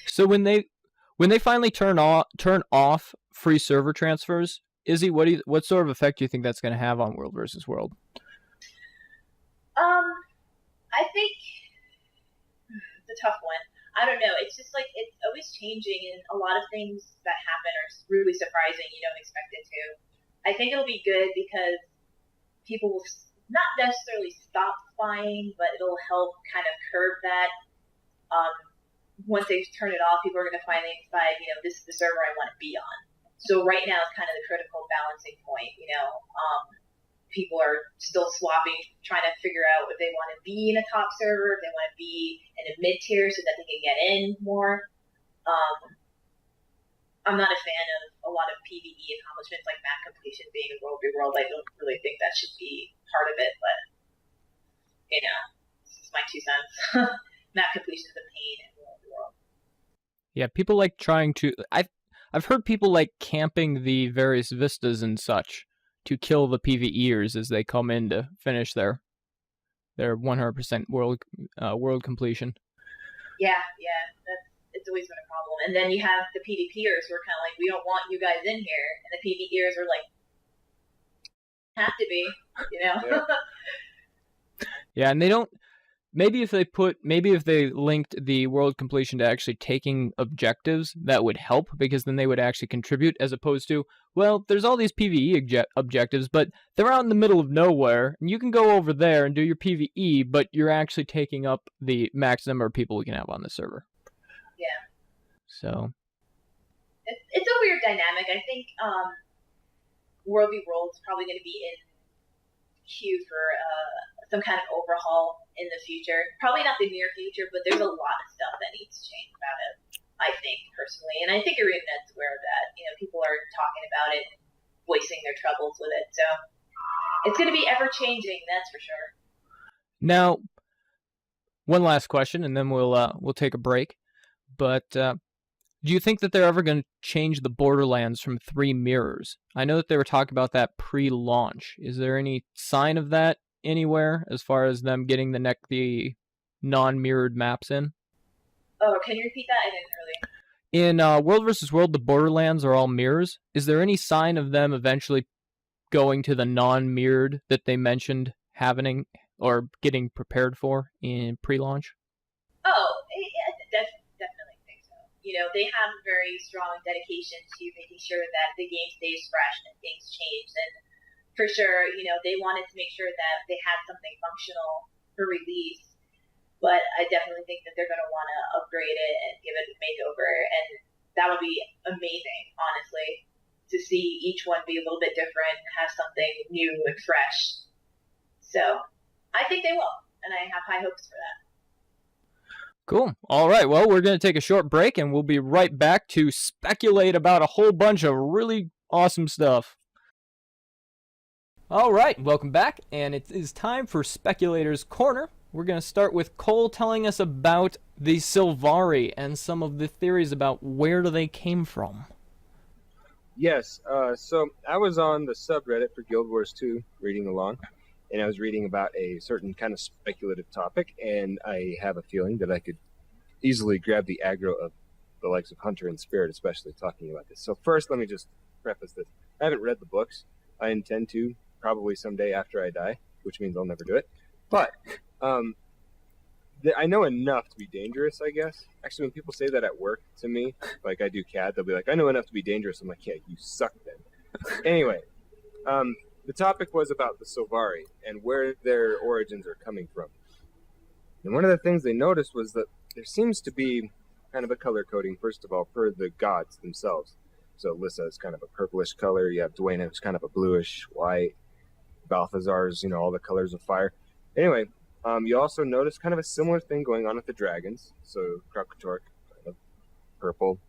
So when they finally turn off free server transfers, Izzie, what sort of effect do you think that's going to have on World versus World? I think it's a tough one. I don't know. It's just like it's always changing, and a lot of things that happen are really surprising. You don't expect it to. I think it'll be good because people will not necessarily stop spying, but it'll help kind of curb that. Once they turn it off, people are going to finally decide, this is the server I want to be on. So right now is kind of the critical balancing point. People are still swapping, trying to figure out if they want to be in a top server, if they want to be in a mid tier so that they can get in more. I'm not a fan of a lot of PvE accomplishments like map completion being a World v. World. I don't really think that should be part of it, but this is my 2 cents. Map completion is a pain in World v. World. Yeah, people like trying to. I've heard people like camping the various vistas and such to kill the PvEers as they come in to finish their 100% world completion. Yeah, it's always been a problem. And then you have the PvPers who are kind of like, we don't want you guys in here, and the PvEers are like, have to be, Yeah. Yeah, and they don't. Maybe if they linked the world completion to actually taking objectives, that would help, because then they would actually contribute, as opposed to, well, there's all these PvE objectives, but they're out in the middle of nowhere, and you can go over there and do your PvE, but you're actually taking up the max number of people we can have on the server. Yeah. So. It's a weird dynamic. I think World v. World is probably going to be in queue for some kind of overhaul in the future. Probably not the near future, but there's a lot of stuff that needs to change about it, I think, personally. And I think ArenaNet's aware of that. People are talking about it and voicing their troubles with it. So it's going to be ever-changing, that's for sure. Now, one last question, and then we'll take a break. But do you think that they're ever going to change the Borderlands from 3 mirrors? I know that they were talking about that pre-launch. Is there any sign of that anywhere as far as them getting the non-mirrored maps in? Oh, can you repeat that? I didn't really. In World vs. World, the Borderlands are all mirrors. Is there any sign of them eventually going to the non-mirrored that they mentioned happening or getting prepared for in pre-launch? Oh, yeah, definitely think so. they have a very strong dedication to making sure that the game stays fresh and things change. And for sure, they wanted to make sure that they had something functional for release. But I definitely think that they're going to want to upgrade it and give it a makeover. And that would be amazing, honestly, to see each one be a little bit different, have something new and fresh. So I think they will, and I have high hopes for that. Cool. All right. Well, we're going to take a short break, and we'll be right back to speculate about a whole bunch of really awesome stuff. All right. Welcome back, and it is time for Speculator's Corner. We're going to start with Cole telling us about the Sylvari and some of the theories about where they came from. Yes. So I was on the subreddit for Guild Wars 2 reading along. And I was reading about a certain kind of speculative topic, and I have a feeling that I could easily grab the aggro of the likes of Hunter and Spirit, especially talking about this. So first, let me just preface this. I haven't read the books. I intend to, probably someday after I die, which means I'll never do it. But I know enough to be dangerous, I guess. Actually, when people say that at work to me, like I do CAD, they'll be like, I know enough to be dangerous. I'm like, yeah, you suck then. Anyway, the topic was about the Sylvari and where their origins are coming from. And one of the things they noticed was that there seems to be kind of a color coding, first of all, for the gods themselves. So Lyssa is kind of a purplish color. You have Dwayne, who's kind of a bluish, white. Balthazar's, all the colors of fire. Anyway, you also notice kind of a similar thing going on with the dragons. So Krakatork, kind of purple,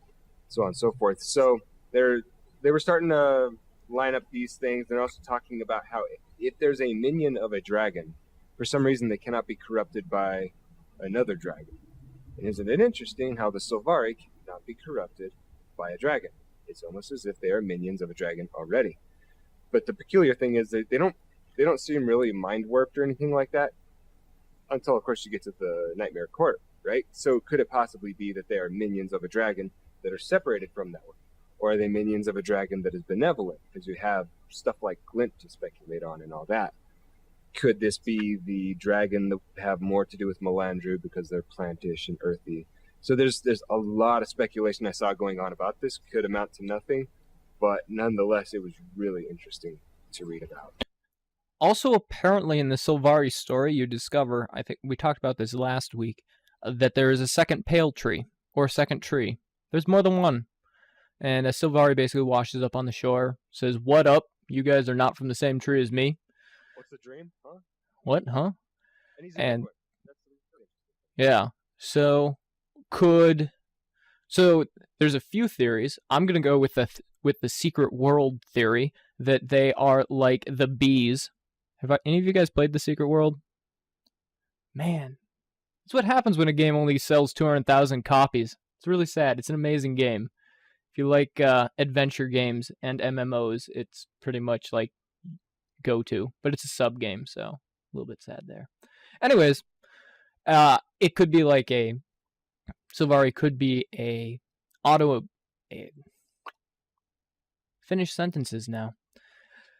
so on and so forth. So they were starting to line up these things. They're also talking about how if there's a minion of a dragon, for some reason they cannot be corrupted by another dragon. And isn't it interesting how the Sylvari cannot be corrupted by a dragon? It's almost as if they are minions of a dragon already. But the peculiar thing is that they don't seem really mind warped or anything like that until, of course, you get to the Nightmare Court, right? So could it possibly be that they are minions of a dragon that are separated from that one? Or are they minions of a dragon that is benevolent? Because you have stuff like Glint to speculate on and all that. Could this be the dragon that would have more to do with Melandru because they're plantish and earthy? So there's a lot of speculation I saw going on about this. Could amount to nothing, but nonetheless, it was really interesting to read about. Also, apparently in the Sylvari story, you discover, I think we talked about this last week, that there is a second pale tree, or a second tree. There's more than one. And a Sylvari basically washes up on the shore, says, "What up? You guys are not from the same tree as me." What's the dream? Huh? What? Huh? And yeah. So there's a few theories. I'm gonna go with the secret world theory that they are like the bees. Have any of you guys played the Secret World? Man, that's what happens when a game only sells 200,000 copies. It's really sad. It's an amazing game. If you like adventure games and MMOs, it's pretty much like go-to, but it's a sub game, so a little bit sad there. Anyways, it could be like Sylvari could be finish sentences now.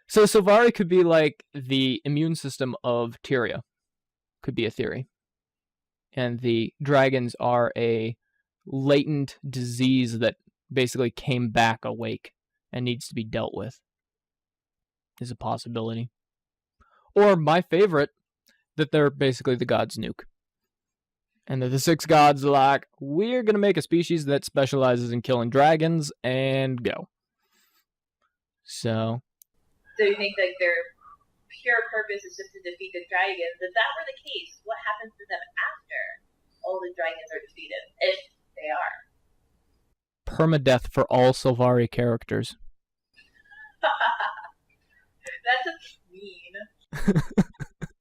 So Sylvari could be like the immune system of Tyria. Could be a theory. And the dragons are a latent disease that basically came back awake and needs to be dealt with. Is a possibility. Or my favorite, that they're basically the gods' nuke. And that the six gods are like, we're going to make a species that specializes in killing dragons and go. So you think like their pure purpose is just to defeat the dragons? If that were the case, what happens to them after all the dragons are defeated, if they are? Permadeath for all Sylvari characters. That's mean.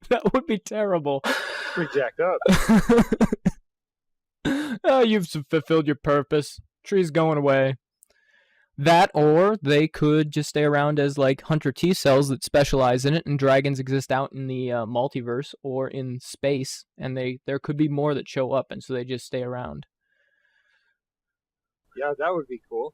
That would be terrible. Pretty jacked up. Oh, you've fulfilled your purpose. Tree's going away. That, or they could just stay around as like hunter T cells that specialize in it, and dragons exist out in the multiverse or in space, and there could be more that show up, and so they just stay around. Yeah, that would be cool.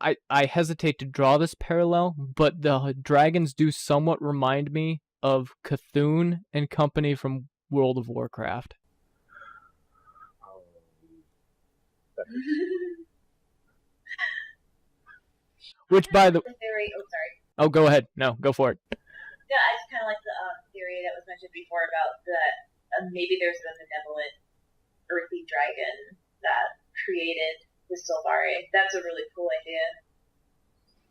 I hesitate to draw this parallel, but the dragons do somewhat remind me of Cthulhu and company from World of Warcraft. Which, by the theory. Oh, sorry. Oh, go ahead. No, go for it. Yeah, I just kind of like the theory that was mentioned before about that maybe there's a benevolent earthy dragon that created the sylvari. That's a really cool idea.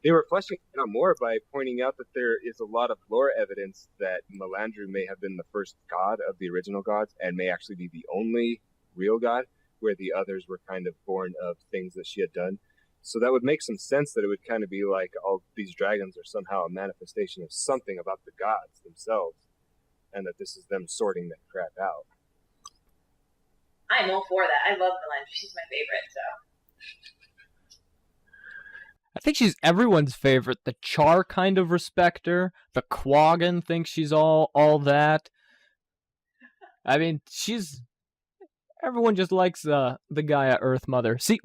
They were fleshing it out more by pointing out that there is a lot of lore evidence that Melandru may have been the first god of the original gods and may actually be the only real god, where the others were kind of born of things that she had done. So that would make some sense that it would kind of be like all these dragons are somehow a manifestation of something about the gods themselves, and that this is them sorting that crap out. I'm all for that. I love Melandru. She's my favorite, so. I think she's everyone's favorite. The Char kind of respect her. The Quaggan thinks she's all that. I mean, everyone just likes the Gaia Earth Mother. See,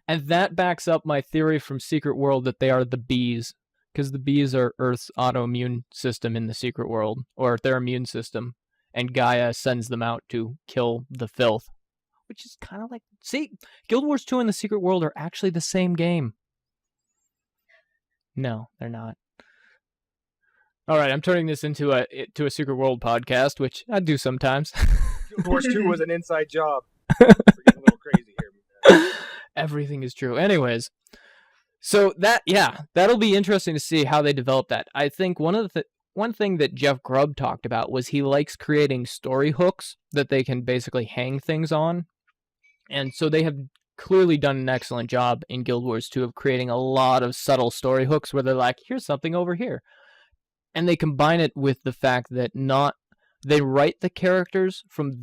and that backs up my theory from Secret World that they are the bees, because the bees are Earth's autoimmune system in the Secret World, or their immune system, and Gaia sends them out to kill the filth, which is kind of like, see, Guild Wars 2 and the Secret World are actually the same game. No, they're not. All right, I'm turning this into a Secret World podcast, which I do sometimes. Guild Wars 2 was an inside job. We're getting a little crazy here. Everything is true. Anyways, so that'll be interesting to see how they develop that. I think one thing that Jeff Grubb talked about was he likes creating story hooks that they can basically hang things on. And so they have clearly done an excellent job in Guild Wars 2 of creating a lot of subtle story hooks where they're like, here's something over here. And they combine it with the fact that they write the characters from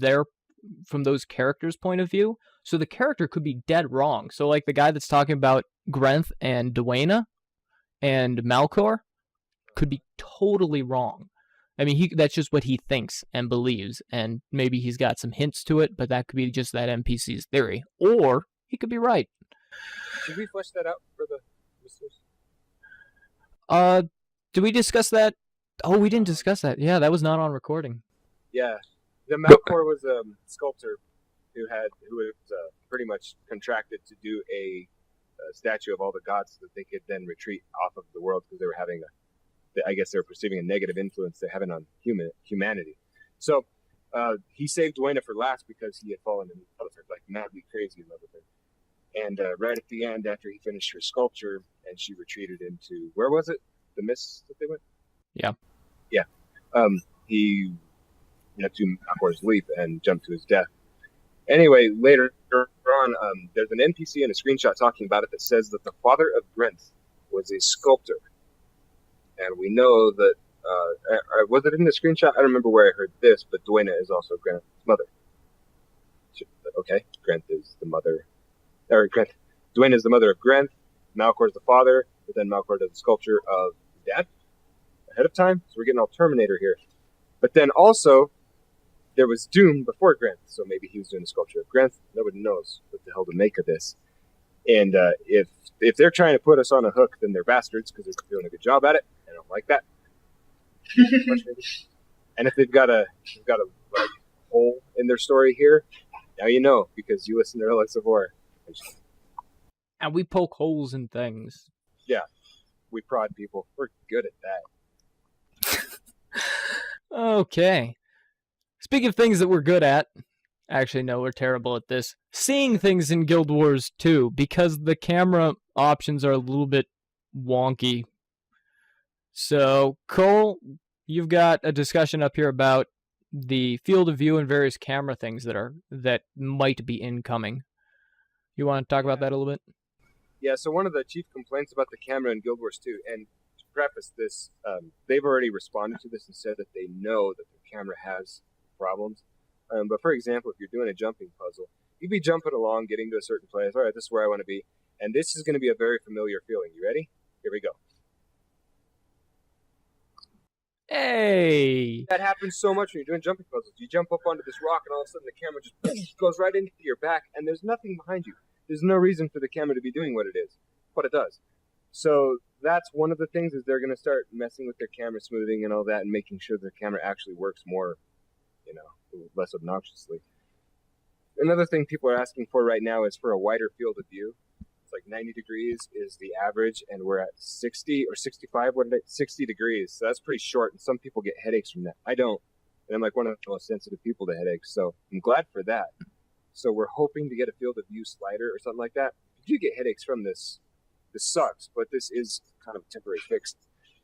those characters' point of view. So the character could be dead wrong. So like the guy that's talking about Grenth and Dwayna and Malcor could be totally wrong. I mean, that's just what he thinks and believes, and maybe he's got some hints to it, but that could be just that NPC's theory. Or he could be right. Should we flesh that out for the listeners? Did we discuss that? Oh, we didn't discuss that. Yeah, that was not on recording. Yeah. The Malcor was a sculptor who was pretty much contracted to do a statue of all the gods so that they could then retreat off of the world because they were having I guess they were perceiving a negative influence they're having on humanity. So he saved Dwayna for last because he had fallen in love with her, like madly crazy in love with her. And right at the end, after he finished her sculpture and she retreated into, where was it? The mists that they went? Yeah. Yeah. He had to Malcor's leap and jump to his death. Anyway, later on, there's an NPC in a screenshot talking about it that says that the father of Grenth was a sculptor. And we know that, was it in the screenshot? I don't remember where I heard this, but Dwayna is also Grenth's mother. Okay, Grenth is the mother. Dwayna is the mother of Grenth. Malcor is the father, but then Malcor does the sculpture of his dad ahead of time. So we're getting all Terminator here. But then also, there was Doom before Grenth, so maybe he was doing a sculpture of Grenth. Nobody knows what the hell to make of this. And if they're trying to put us on a hook, then they're bastards because they're doing a good job at it. I don't like that. And if they've got a like hole in their story here, now you know because you listen to Relics of War. And we poke holes in things. Yeah, we prod people. We're good at that. Okay. Speaking of things that we're good at, actually, no, we're terrible at this. Seeing things in Guild Wars 2, because the camera options are a little bit wonky. So, Cole, you've got a discussion up here about the field of view and various camera things that might be incoming. You want to talk about that a little bit? Yeah, so one of the chief complaints about the camera in Guild Wars 2, and to preface this, they've already responded to this and said that they know that the camera has problems. But for example, if you're doing a jumping puzzle, you'd be jumping along, getting to a certain place. All right, this is where I want to be. And this is going to be a very familiar feeling. You ready? Here we go. Hey! That happens so much when you're doing jumping puzzles. You jump up onto this rock and all of a sudden the camera just goes right into your back and there's nothing behind you. There's no reason for the camera to be doing what it is, but it does. So that's one of the things is they're going to start messing with their camera smoothing and all that and making sure the camera actually works more, less obnoxiously. another thing people are asking for right now is for a wider field of view. It's like 90 degrees is the average, and we're at 60 or 65, 60 degrees. So that's pretty short, and some people get headaches from that. I don't, and I'm like one of the most sensitive people to headaches, so I'm glad for that. So we're hoping to get a field of view slider or something like that. If you get headaches from this sucks, but this is kind of a temporary fix.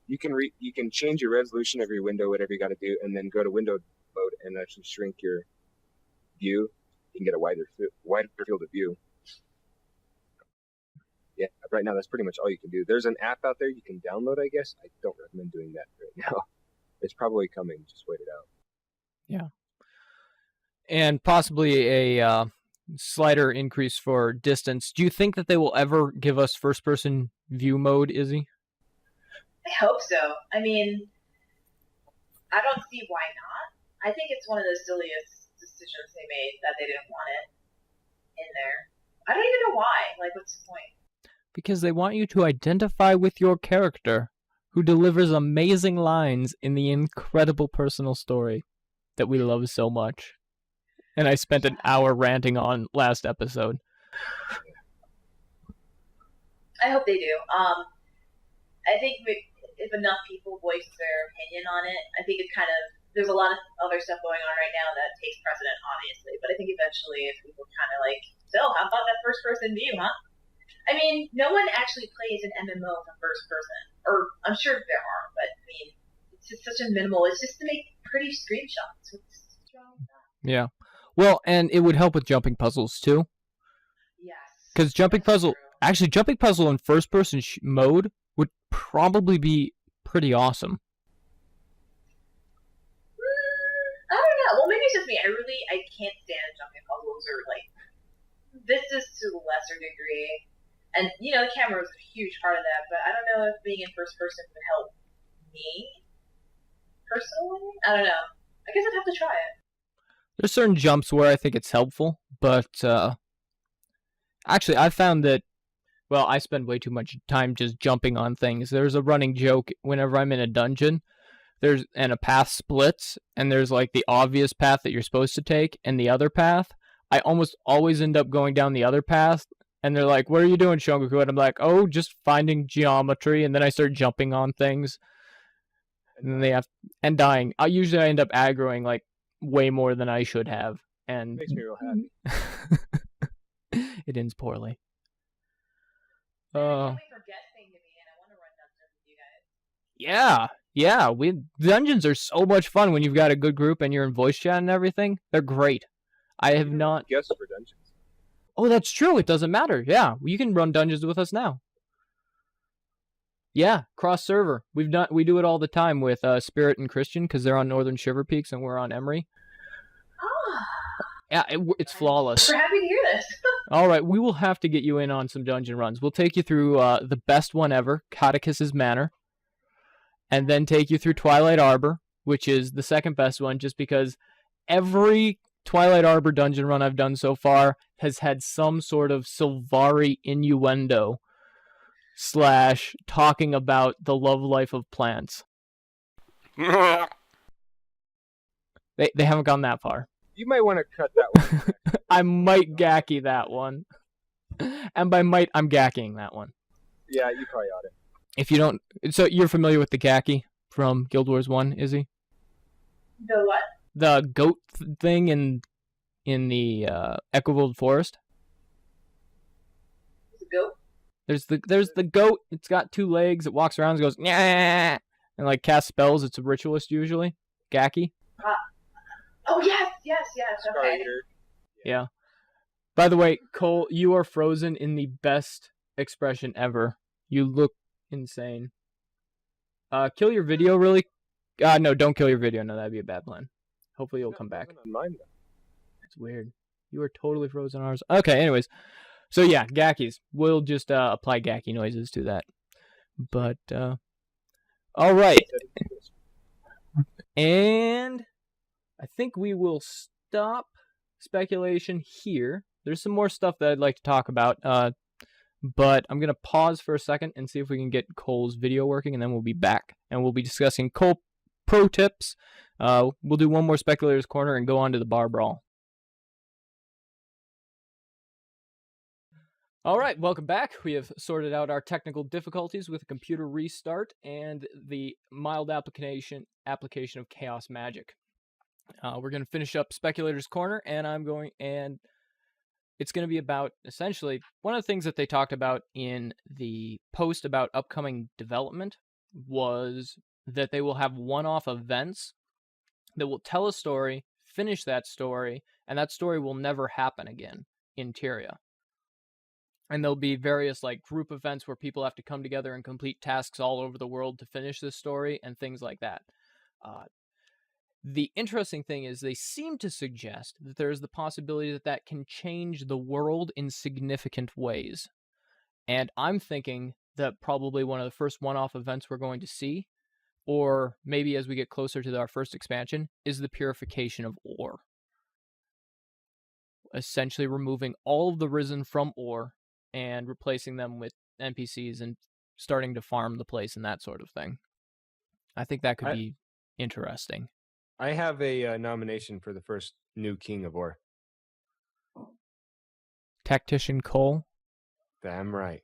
You can change your resolution of your window, whatever you got to do, and then go to window mode and actually shrink your view. You can get a wider field of view. Yeah, right now that's pretty much all you can do. There's an app out there you can download, I guess. I don't recommend doing that right now. It's probably coming. Just wait it out. Yeah. And possibly a slider increase for distance. Do you think that they will ever give us first-person view mode, Izzy? I hope so. I mean, I don't see why not. I think it's one of the silliest decisions they made that they didn't want it in there. I don't even know why. Like, what's the point? Because they want you to identify with your character, who delivers amazing lines in the incredible personal story that we love so much. And I spent an hour ranting on last episode. I hope they do. I think if enough people voice their opinion on it, I think it kind of, there's a lot of other stuff going on right now that takes precedent, obviously. But I think eventually if people kind of like, so how about that first person view, huh? I mean, no one actually plays an MMO from first person. Or I'm sure there are, but I mean, it's just such a minimal, it's just to make pretty screenshots. What's wrong with that? Yeah. Well, and it would help with jumping puzzles too. Yes. Because jumping puzzle in first person mode would probably be pretty awesome. I don't know. Well, maybe it's just me. I can't stand jumping puzzles, or like, this is to a lesser degree. And, you know, the camera is a huge part of that, but I don't know if being in first person would help me, personally. I don't know. I guess I'd have to try it. There's certain jumps where I think it's helpful, but actually I found that, well, I spend way too much time just jumping on things. There's a running joke whenever I'm in a dungeon, and a path splits, and there's like the obvious path that you're supposed to take and the other path. I almost always end up going down the other path, and they're like, "What are you doing, Shongoku?" And I'm like, "Oh, just finding geometry," and then I start jumping on things, and then and dying. I end up aggroing like way more than I should have, and Makes me real happy. it ends poorly. I can't wait for guesting to be in. I want to run dungeons with you guys. Yeah. Dungeons are so much fun when you've got a good group and you're in voice chat and everything. They're great. I have not guessed for dungeons. Oh, that's true. It doesn't matter. Yeah, you can run dungeons with us now. Yeah, cross server. We do it all the time with Spirit and Christian because they're on Northern Shiver Peaks and we're on Emery. Oh. Yeah, it's flawless. We're happy to hear this. All right, we will have to get you in on some dungeon runs. We'll take you through the best one ever, Catechus's Manor, and then take you through Twilight Arbor, which is the second best one, just because every Twilight Arbor dungeon run I've done so far has had some sort of sylvari innuendo / talking about the love life of plants. They haven't gone that far. You might want to cut that one. I might gacky that one. And by might, I'm gacking that one. Yeah, you probably ought to. If you don't... So you're familiar with the gacky from Guild Wars 1, Izzy? The what? The goat thing in the Echovold Forest. The goat? There's the goat. It's got 2 legs. It walks around and goes, "Nyah," and like casts spells. It's a ritualist usually. Gacky. Oh, yes. Okay. Yeah. By the way, Cole, you are frozen in the best expression ever. You look insane. Kill your video, really? No, don't kill your video. No, that'd be a bad plan. Hopefully you'll come back. It's weird. You are totally frozen ours. Okay, anyways. So yeah, gackies. We'll just apply gacky noises to that. But, all right. And I think we will stop speculation here. There's some more stuff that I'd like to talk about, but I'm going to pause for a second and see if we can get Cole's video working, and then we'll be back. And we'll be discussing Cole pro tips. We'll do one more Speculator's Corner and go on to the bar brawl. All right, welcome back. We have sorted out our technical difficulties with a computer restart and the mild application of chaos magic. We're going to finish up Speculator's Corner, and it's going to be about, essentially, one of the things that they talked about in the post about upcoming development was that they will have one-off events that will tell a story, finish that story, and that story will never happen again in Tyria. And there'll be various like group events where people have to come together and complete tasks all over the world to finish this story and things like that. The interesting thing is they seem to suggest that there's the possibility that that can change the world in significant ways. And I'm thinking that probably one of the first one-off events we're going to see, or maybe as we get closer to our first expansion, is the purification of ore. Essentially removing all of the risen from ore and replacing them with NPCs and starting to farm the place and that sort of thing. I think that could be interesting. I have a nomination for the first new king of ore. Tactician Cole? Damn right.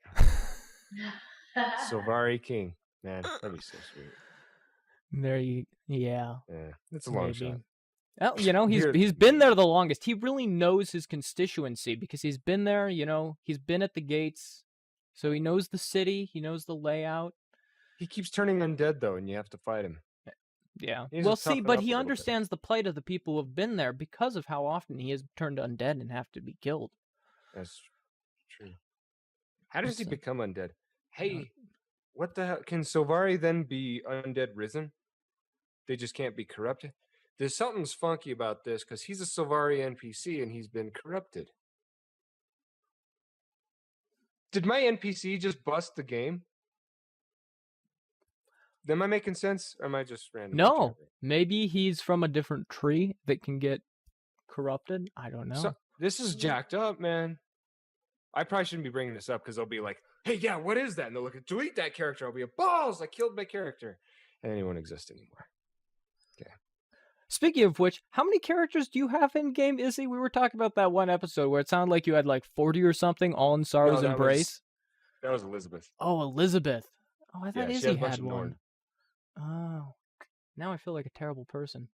Sylvari king. Man, that'd be so sweet. Yeah. It's a long shot. Well, he's been there the longest. He really knows his constituency because he's been there, he's been at the gates. So he knows the city, he knows the layout. He keeps turning undead though, and you have to fight him. Yeah. Well, see, but he understands the plight of the people who have been there because of how often he has turned undead and have to be killed. That's true. How does he become undead? Hey, what the hell? Can Sylvari then be undead risen? They just can't be corrupted? There's something's funky about this because he's a Sylvari NPC and he's been corrupted. Did my NPC just bust the game? Am I making sense? Or am I just random? No, maybe he's from a different tree that can get corrupted. I don't know. So, this is jacked up, man. I probably shouldn't be bringing this up because they'll be like, hey, yeah, what is that? And they'll look at, delete that character. I'll be balls, I killed my character. And then he won't exist anymore. Okay. Speaking of which, how many characters do you have in game, Izzie? We were talking about that one episode where it sounded like you had like 40 or something, all in Sorrow's Embrace. That was Elizabeth. Oh, Elizabeth. Oh, I thought Izzie had one. Norn. Oh, now I feel like a terrible person.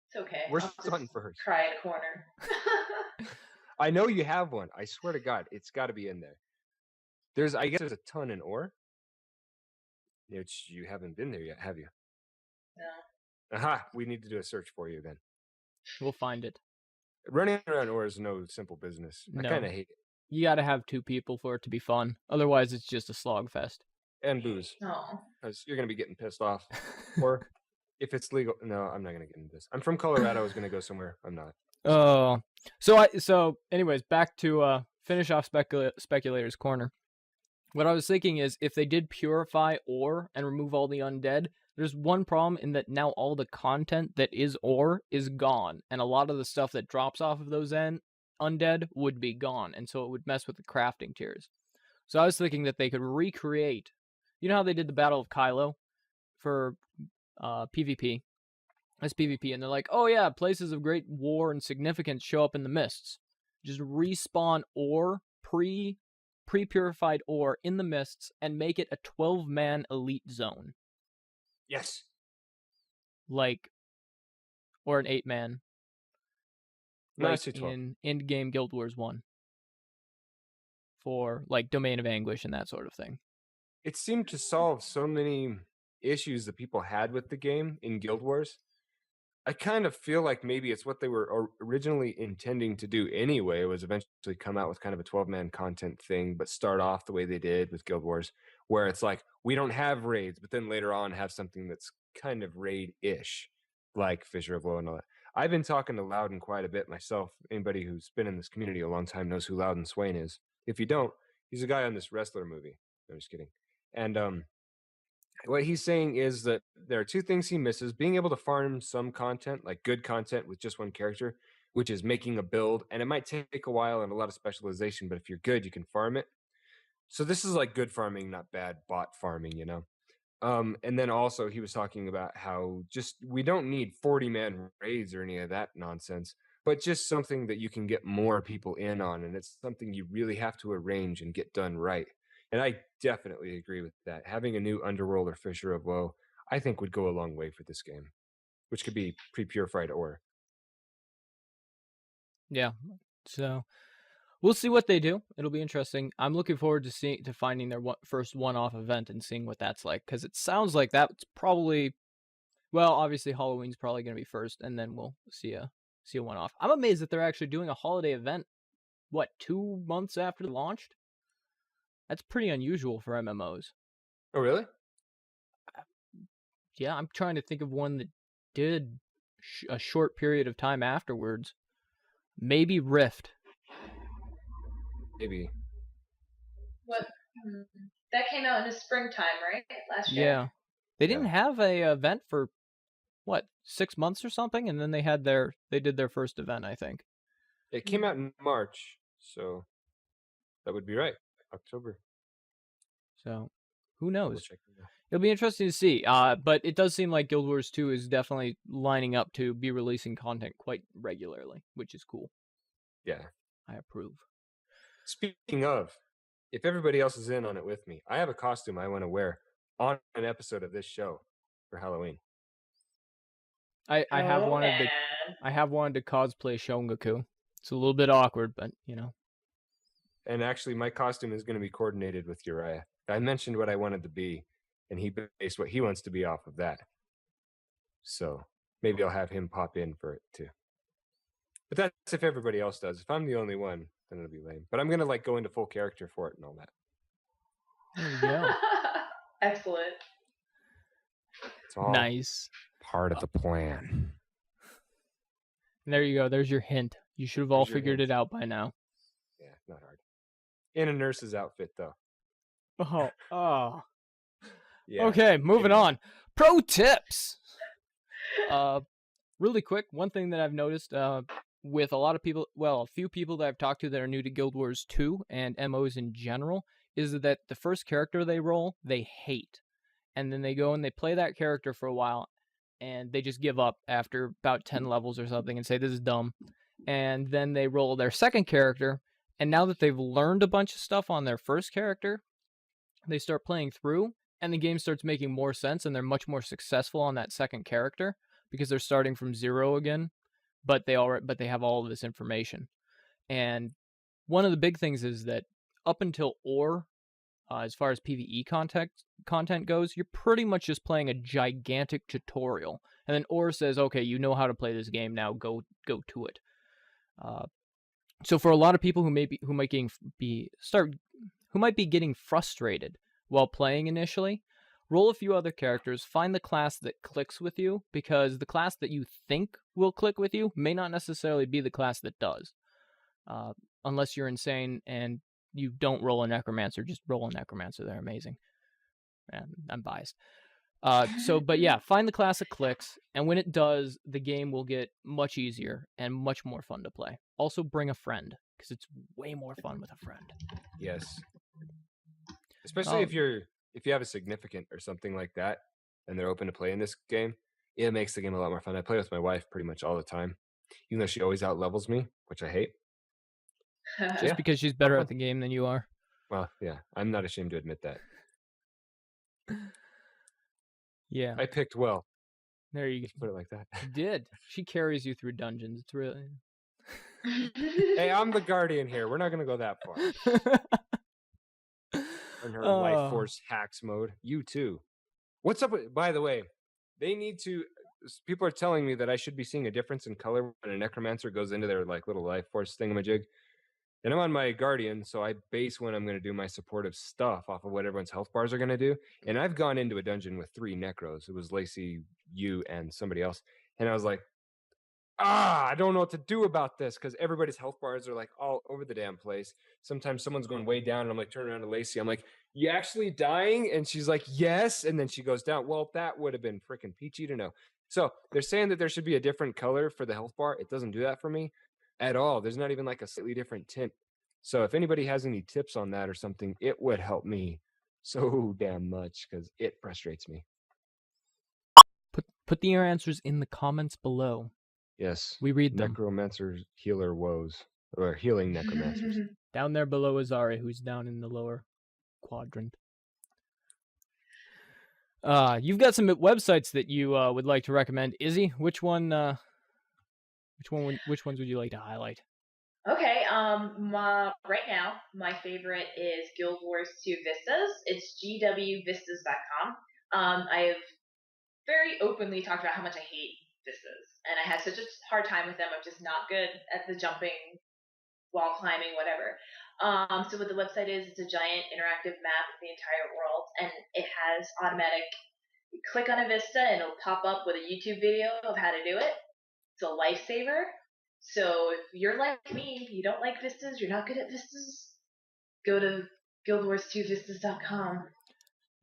It's okay. We're hunting for her. Cry in a corner. I know you have one. I swear to God, it's got to be in there. I guess there's a ton in ore. Which you haven't been there yet, have you? No. Aha, we need to do a search for you then. We'll find it. Running around ore is no simple business. I kind of hate it. You got to have two people for it to be fun. Otherwise, it's just a slog fest. And booze. No. Because you're going to be getting pissed off. Or if it's legal. No, I'm not going to get into this. I'm from Colorado. I was going to go somewhere. I'm not. Oh. So anyways, back to finish off Speculator's Corner. What I was thinking is if they did purify ore and remove all the undead, there's one problem in that now all the content that is ore is gone. And a lot of the stuff that drops off of those undead would be gone. And so it would mess with the crafting tiers. So I was thinking that they could recreate, you know how they did the Battle of Kylo for PvP? As PvP, and they're like, oh yeah, places of great war and significance show up in the mists. Just respawn ore, pre-purified ore in the mists, and make it a 12-man elite zone. Yes. Or an 8-man. Nice in end-game Guild Wars 1. For, Domain of Anguish and that sort of thing. It seemed to solve so many issues that people had with the game in Guild Wars. I kind of feel like maybe it's what they were originally intending to do anyway, was eventually come out with kind of a 12-man content thing, but start off the way they did with Guild Wars, where it's like, we don't have raids, but then later on have something that's kind of raid-ish, like Fissure of Woe and all that. I've been talking to Loudon quite a bit myself. Anybody who's been in this community a long time knows who Loudon Swain is. If you don't, he's a guy on this wrestler movie. I'm just kidding. And what he's saying is that there are two things he misses: being able to farm some content, like good content with just one character, which is making a build. And it might take a while and a lot of specialization, but if you're good, you can farm it. So this is like good farming, not bad bot farming, you know? And then also he was talking about how just we don't need 40-man raids or any of that nonsense, but just something that you can get more people in on, and it's something you really have to arrange and get done right. And I definitely agree with that. Having a new Underworld or Fisher of Woe, I think would go a long way for this game, which could be pre-purified ore. Yeah. So we'll see what they do. It'll be interesting. I'm looking forward to finding their first one-off event and seeing what that's like, because it sounds like that's probably, well, obviously Halloween's probably going to be first, and then we'll see a one-off. I'm amazed that they're actually doing a holiday event. What, 2 months after they launched? That's pretty unusual for MMOs. Oh, really? Yeah, I'm trying to think of one that did a short period of time afterwards. Maybe Rift. Maybe. What? That came out in the springtime, right? Last year. Yeah. They didn't have a event for, what, 6 months or something? And then they did their first event, I think. It came out in March, so that would be right. October. So, who knows? It'll be interesting to see. But it does seem like Guild Wars 2 is definitely lining up to be releasing content quite regularly, which is cool. Yeah. I approve. Speaking of, if everybody else is in on it with me, I have a costume I want to wear on an episode of this show for Halloween. I have wanted to cosplay Shongaku. It's a little bit awkward, but you know. And actually, my costume is going to be coordinated with Uriah. I mentioned what I wanted to be, and he based what he wants to be off of that. So maybe I'll have him pop in for it too. But that's if everybody else does. If I'm the only one, then it'll be lame. But I'm going to go into full character for it and all that. There you go. Excellent. It's all nice. Part of the plan. There you go. There's your hint. You should have all figured it out by now. Yeah, not hard. In a nurse's outfit, though. Oh. Yeah. Okay, moving on. Pro tips. Really quick, one thing that I've noticed with a lot of people, well, a few people that I've talked to that are new to Guild Wars 2 and MOs in general, is that the first character they roll, they hate. And then they go and they play that character for a while, and they just give up after about 10 levels or something and say, this is dumb. And then they roll their second character, and now that they've learned a bunch of stuff on their first character, they start playing through, and the game starts making more sense, and they're much more successful on that second character because they're starting from 0 again, but they have all of this information. And one of the big things is that up until Ore, as far as PvE content goes, you're pretty much just playing a gigantic tutorial, and then Ore says, "Okay, you know how to play this game now. Go to it." So for a lot of people who might be getting frustrated while playing initially, roll a few other characters, find the class that clicks with you, because the class that you think will click with you may not necessarily be the class that does. Unless you're insane and you don't roll a Necromancer, just roll a Necromancer. They're amazing. And I'm biased. But yeah, find the class that clicks, and when it does, the game will get much easier and much more fun to play. Also, bring a friend, because it's way more fun with a friend. Yes. Especially if you have a significant or something like that, and they're open to play in this game, it makes the game a lot more fun. I play with my wife pretty much all the time, even though she always out-levels me, which I hate. Just because she's better at the game than you are. Well, yeah, I'm not ashamed to admit that. Yeah. I picked well. There you go. Put it like that. You did. She carries you through dungeons. It's really... Hey, I'm the guardian here. We're not going to go that far. In her life force hacks mode. You too. What's up with, by the way, people are telling me that I should be seeing a difference in color when a necromancer goes into their little life force thingamajig. And I'm on my guardian, so I base when I'm going to do my supportive stuff off of what everyone's health bars are going to do. And I've gone into a dungeon with 3 necros. It was Lacey, you, and somebody else. And I was like, I don't know what to do about this, because everybody's health bars are all over the damn place. Sometimes someone's going way down, and I'm turning around to Lacey. I'm like, you actually dying? And she's like, yes. And then she goes down. Well, that would have been freaking peachy to know. So they're saying that there should be a different color for the health bar. It doesn't do that for me at all. There's not even a slightly different tint. So if anybody has any tips on that or something, it would help me so damn much, because it frustrates me. Put your answers in the comments below. Yes. We read them. Necromancer's healer woes. Or healing necromancers. Down there below Azari, who's down in the lower quadrant. You've got some websites that you would like to recommend. Izzy, which ones would you like to highlight? Okay, right now, my favorite is Guild Wars 2 Vistas. It's gwvistas.com. I have very openly talked about how much I hate Vistas, and I had such a hard time with them. I'm just not good at the jumping, wall climbing, whatever. So what the website is, it's a giant interactive map of the entire world, and it has automatic. You click on a Vista, and it'll pop up with a YouTube video of how to do it. It's a lifesaver. So if you're like me, you don't like Vistas, you're not good at Vistas, go to guildwars2vistas.com.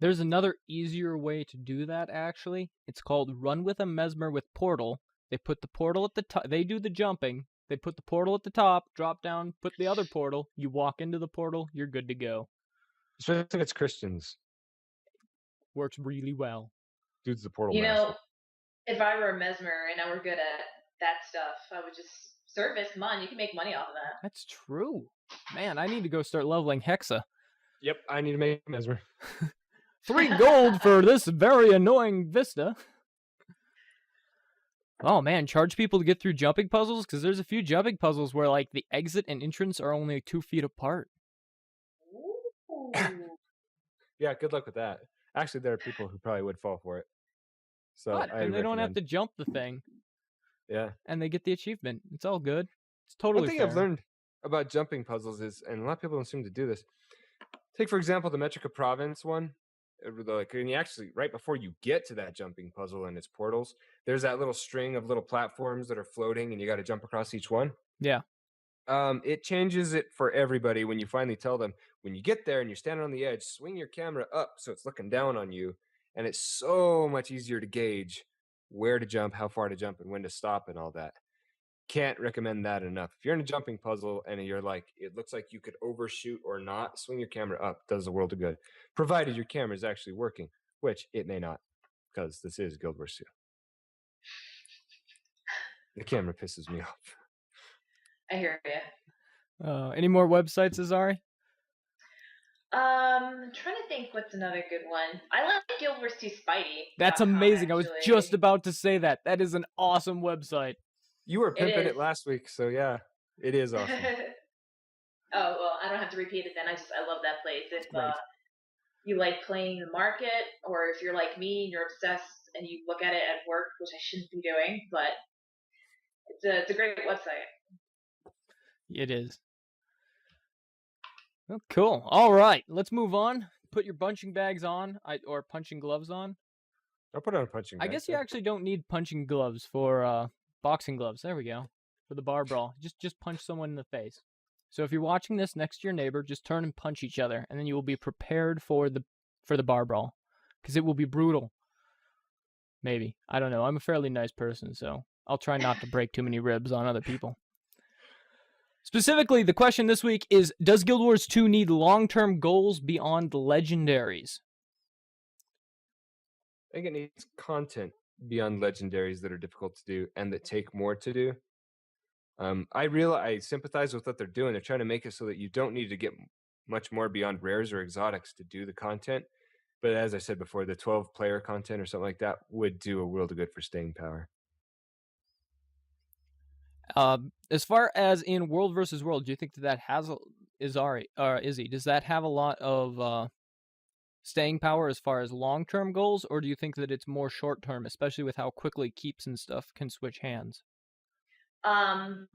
There's another easier way to do that, actually. It's called Run with a Mesmer with Portal. They put the portal at the top. They do the jumping. They put the portal at the top, drop down, put the other portal. You walk into the portal, you're good to go. Especially if it's Christians. Works really well. Dude's the portal You master. know, if I were a Mesmer and I were good at that stuff, I would just service. Come on, you can make money off of that. That's true. Man, I need to go start leveling Hexa. Yep, I need to make a mesmer. 3 gold for this very annoying Vista. Oh man, charge people to get through jumping puzzles? Because there's a few jumping puzzles where like the exit and entrance are only 2 feet apart. Ooh. Yeah, good luck with that. Actually, there are people who probably would fall for it. So But I then they don't have recommend. to jump the thing. Yeah. And they get the achievement. It's all good. It's totally One thing fair. I've learned about jumping puzzles is, and a lot of people don't seem to do this. Take, for example, the Metrica Province one. Like, and you actually, right before you get to that jumping puzzle and its portals, there's that little string of little platforms that are floating, and you got to jump across each one. Yeah. It changes it for everybody when you finally tell them, when you get there and you're standing on the edge, swing your camera up so it's looking down on you, and it's so much easier to gauge where to jump, how far to jump, and when to stop and all that. Can't recommend that enough. If you're in a jumping puzzle and you're like, it looks like you could overshoot or not, swing your camera up. Does the world of good, provided your camera is actually working, which it may not, because this is Guild Wars 2. The camera pisses me off. I hear you. Any more websites, Azari? I'm trying to think what's another good one. I like Guild Wars 2 Spidey. That's amazing. I was just about to say that. That is an awesome website. You were pimping it last week, so yeah, it is awesome. Oh, well, I don't have to repeat it then. I love that place. If Right. You like playing the market, or if you're like me and you're obsessed and you look at it at work, which I shouldn't be doing, but it's a great website. It is. Oh, cool. All right, let's move on. Put your punching bags on, or punching gloves on. I'll put on a punching bag. I guess you actually don't need punching gloves for boxing gloves. There we go. For the bar brawl, just punch someone in the face. So if you're watching this next to your neighbor, just turn and punch each other, and then you will be prepared for the bar brawl, because it will be brutal. Maybe, I don't know. I'm a fairly nice person, so I'll try not to break too many ribs on other people. Specifically, the question this week is, does Guild Wars 2 need long-term goals beyond legendaries? I think it needs content beyond legendaries that are difficult to do and that take more to do. I sympathize with what they're doing. They're trying to make it so that you don't need to get much more beyond rares or exotics to do the content. But as I said before, the 12-player content or something like that would do a world of good for staying power. As far as in World versus World, do you think that has Izzy? Does that have a lot of staying power as far as long-term goals, or do you think that it's more short-term, especially with how quickly keeps and stuff can switch hands? I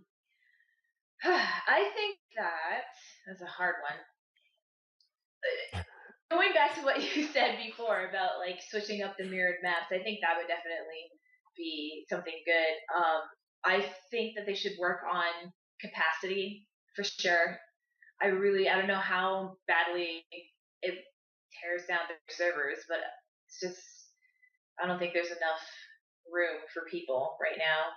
think that's a hard one. Going back to what you said before about like switching up the mirrored maps, I think that would definitely be something good. I think that they should work on capacity for sure. I don't know how badly it tears down their servers, but it's just, I don't think there's enough room for people right now.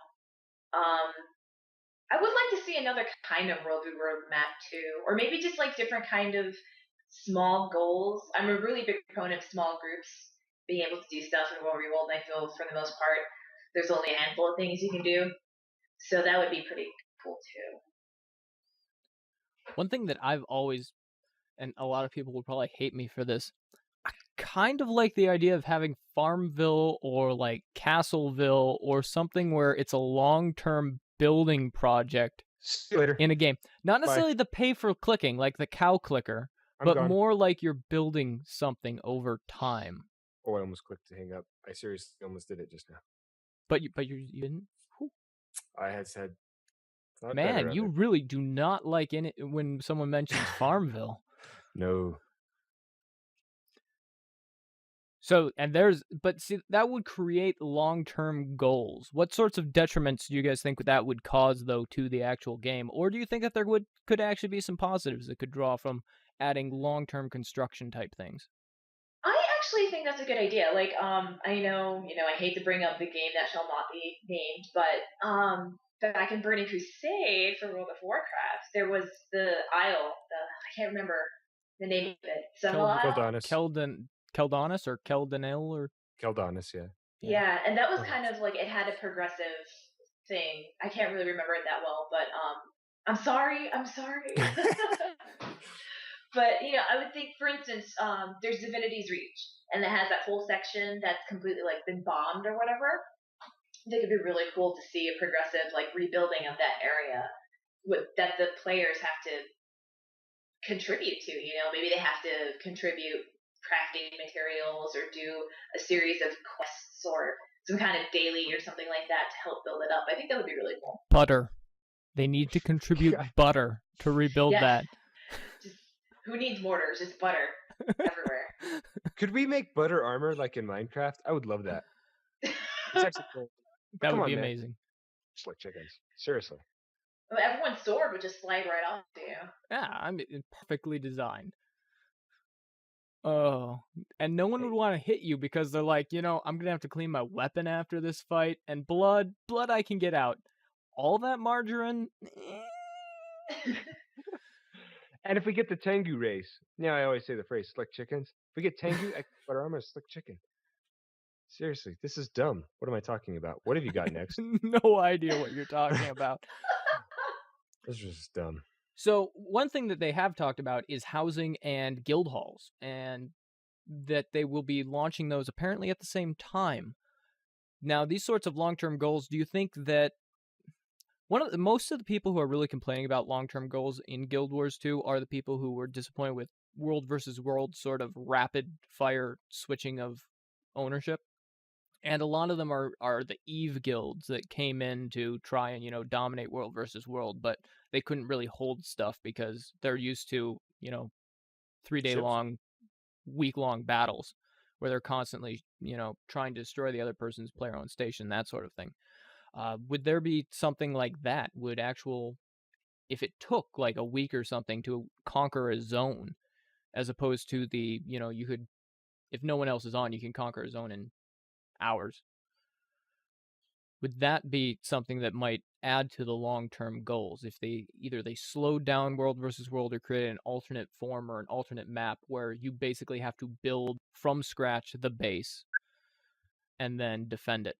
I would like to see another kind of World v. World map too, or maybe just like different kind of small goals. I'm a really big proponent of small groups being able to do stuff in World v. World, and I feel for the most part there's only a handful of things you can do. So that would be pretty cool too. One thing that I've always, and a lot of people will probably hate me for this, I kind of like the idea of having Farmville or like Castleville or something where it's a long-term building project See you later. in a game. Not Bye. necessarily the pay for clicking, like the cow clicker, I'm but gone. more like you're building something over time. Oh, I almost clicked to hang up. I seriously almost did it just now. But you didn't. Whew. I had said, thought Man, better of you it. really do not like it when someone mentions Farmville. No. So, but see, that would create long-term goals. What sorts of detriments do you guys think that would cause, though, to the actual game? Or do you think that there could actually be some positives that could draw from adding long-term construction type things? I actually think that's a good idea. Like, I know, I hate to bring up the game that shall not be named, but back in Burning Crusade for World of Warcraft, there was the Isle. I can't remember the name of it. Keldonis or Keldanil or Keldonis, yeah. Yeah, and that was kind of like it had a progressive thing. I can't really remember it that well, but I'm sorry. But I would think, for instance, there's Divinity's Reach, and it has that whole section that's completely like been bombed or whatever. I think it'd be really cool to see a progressive like rebuilding of that area that the players have to contribute to. Maybe they have to contribute crafting materials or do a series of quests or some kind of daily or something like that to help build it up. I think that would be really cool. butter. They need to contribute butter to rebuild that. Just, who needs mortars? It's butter everywhere. Could we make butter armor like in Minecraft? I would love that. It's actually cool. That Come would on, be man. amazing. Just like chickens. Seriously. Well, everyone's sword would just slide right off to you. Yeah, I mean, perfectly designed. Oh, and no one would want to hit you because they're like, I'm going to have to clean my weapon after this fight, and blood I can get out. All that margarine? And if we get the Tengu race, I always say the phrase slick chickens. If we get Tengu, I can butter armor a slick chicken. Seriously, this is dumb. What am I talking about? What have you got next? No idea what you're talking about. This is just dumb. So one thing that they have talked about is housing and guild halls, and that they will be launching those apparently at the same time. Now, these sorts of long-term goals, do you think that most of the people who are really complaining about long-term goals in Guild Wars 2 are the people who were disappointed with world versus world sort of rapid-fire switching of ownership? And a lot of them are the Eve guilds that came in to try and, dominate world versus world, but they couldn't really hold stuff because they're used to, 3-day-long, week-long battles where they're constantly, trying to destroy the other person's player-owned station, that sort of thing. Would there be something like that? If it took like a week or something to conquer a zone, as opposed to you could, if no one else is on, you can conquer a zone in hours. Would that be something that might add to the long-term goals if they slowed down world versus world or created an alternate form or an alternate map where you basically have to build from scratch the base and then defend it?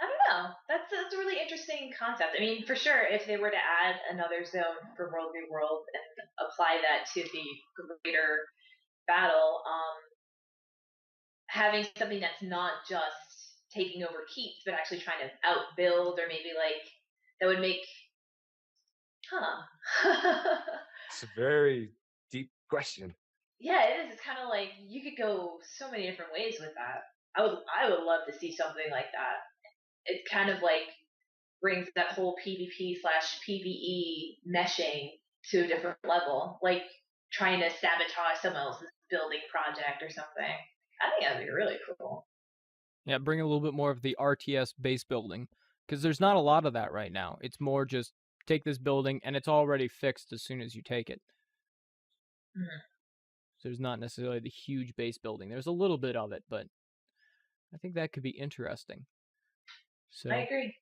I don't know. That's a really interesting concept. I mean, for sure, if they were to add another zone for World v. World and apply that to the greater battle, having something that's not just taking over keeps, but actually trying to outbuild, or maybe like that would make, It's a very deep question. Yeah, it is. It's kind of like you could go so many different ways with that. I would love to see something like that. It kind of like brings that whole PvP/PvE meshing to a different level, like trying to sabotage someone else's building project or something. I think that'd be really cool. Yeah, bring a little bit more of the RTS base building, because there's not a lot of that right now. It's more just take this building and it's already fixed as soon as you take it. Mm-hmm. So there's not necessarily the huge base building. There's a little bit of it, but I think that could be interesting. So, I agree.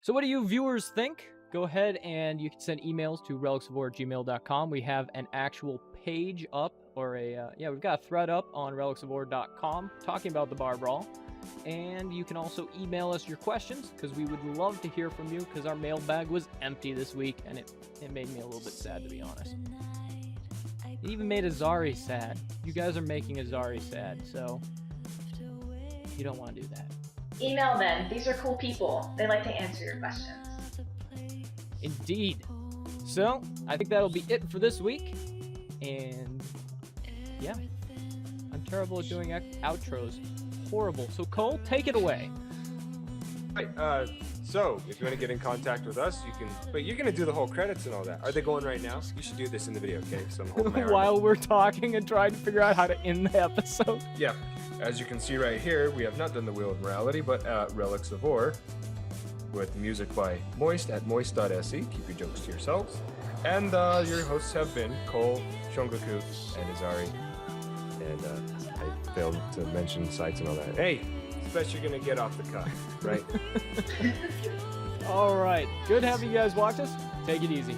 So what do you viewers think? go ahead and you can send emails to relicsofwar@gmail.com. We have an actual page up, or we've got a thread up on relicsofwar.com talking about the bar brawl. And you can also email us your questions, because we would love to hear from you, because our mailbag was empty this week, and it made me a little bit sad, to be honest. It even made Azari sad. You guys are making Azari sad, so you don't want to do that. Email them. These are cool people. They like to answer your questions. Indeed. So, I think that'll be it for this week. And, yeah. I'm terrible at doing outros. Horrible. So, Cole, take it away. Right, so if you want to get in contact with us, you can. But you're gonna do the whole credits and all that. Are they going right now? You should do this in the video, okay? So I'm holding my arm While up. we're talking and trying to figure out how to end the episode. Yeah, as you can see right here, we have not done the Wheel of Morality, but Relics of War, with music by Moist at moist.se. Keep your jokes to yourselves. And your hosts have been Cole, Shongoku, and Izari. And I failed to mention sites and all that. Hey, it's best you're gonna get off the cuff, right? All right. Good having you guys watch us. Take it easy.